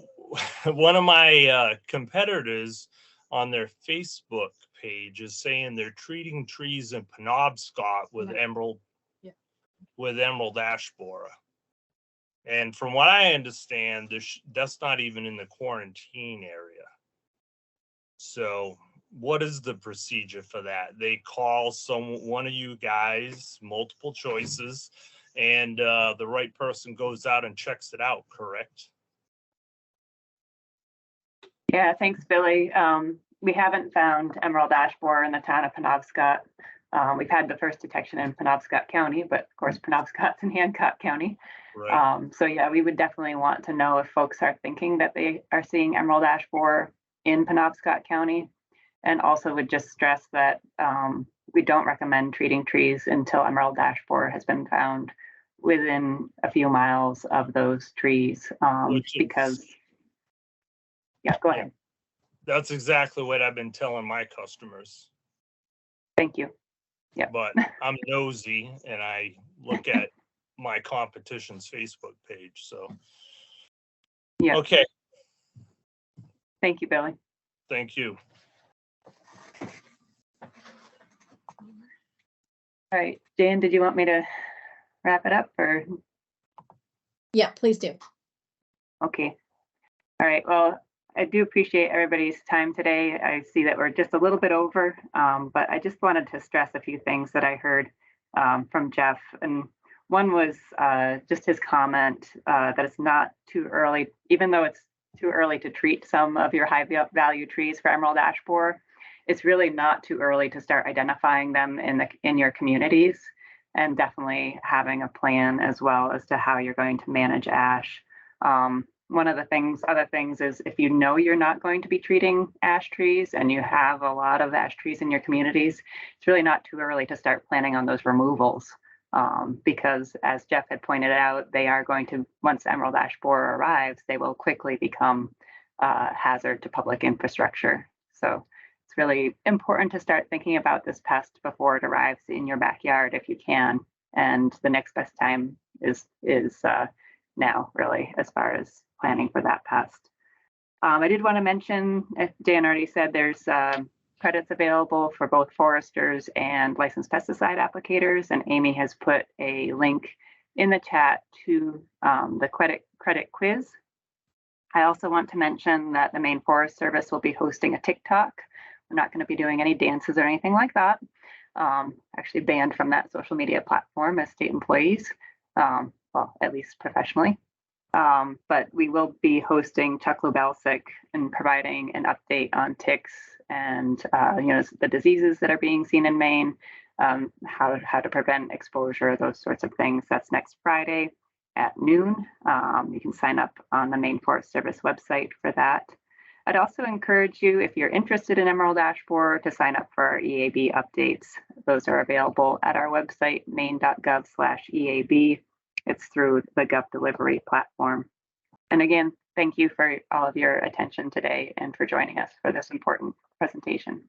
one of my competitors on their Facebook page is saying they're treating trees in Penobscot with emerald ash borer. And from what I understand, that's not even in the quarantine area. So what is the procedure for that? They call one of you guys, multiple choices, and the right person goes out and checks it out, correct? Yeah, thanks, Billy. We haven't found emerald ash borer in the town of Penobscot. We've had the first detection in Penobscot County, but of course Penobscot's in Hancock County. Right. So yeah, we would definitely want to know if folks are thinking that they are seeing emerald ash borer in Penobscot County. And also would just stress that we don't recommend treating trees until emerald ash borer has been found within a few miles of those trees, because, yeah, go ahead. That's exactly what I've been telling my customers. Thank you. Yeah. But I'm nosy and I look at my competition's Facebook page. So, yeah. Okay. Thank you, Billy. Thank you. All right, Jan, did you want me to wrap it up or? Yeah, please do. Okay. All right. Well, I do appreciate everybody's time today. I see that we're just a little bit over, but I just wanted to stress a few things that I heard from Jeff. And one was just his comment that it's not too early, even though it's too early to treat some of your high value trees for emerald ash borer. It's really not too early to start identifying them in your communities, and definitely having a plan as well as to how you're going to manage ash. One of the other things is if you know you're not going to be treating ash trees and you have a lot of ash trees in your communities, it's really not too early to start planning on those removals. Because as Jeff had pointed out, they are going to, once emerald ash borer arrives, they will quickly become a hazard to public infrastructure. So it's really important to start thinking about this pest before it arrives in your backyard if you can. And the next best time is now, really, as far as planning for that pest. I did want to mention, as Dan already said, there's credits available for both foresters and licensed pesticide applicators, and Amy has put a link in the chat to the credit quiz. I also want to mention that the Maine Forest Service will be hosting a TikTok. We're not going to be doing any dances or anything like that. Actually banned from that social media platform as state employees, well, at least professionally. But we will be hosting Chuck Lubelsic and providing an update on ticks and the diseases that are being seen in Maine, how to prevent exposure, those sorts of things. That's next Friday at noon. You can sign up on the Maine Forest Service website for that. I'd also encourage you, if you're interested in emerald ash borer, to sign up for our EAB updates. Those are available at our website, maine.gov/EAB. It's through the Gov Delivery platform. And again, thank you for all of your attention today and for joining us for this important presentation.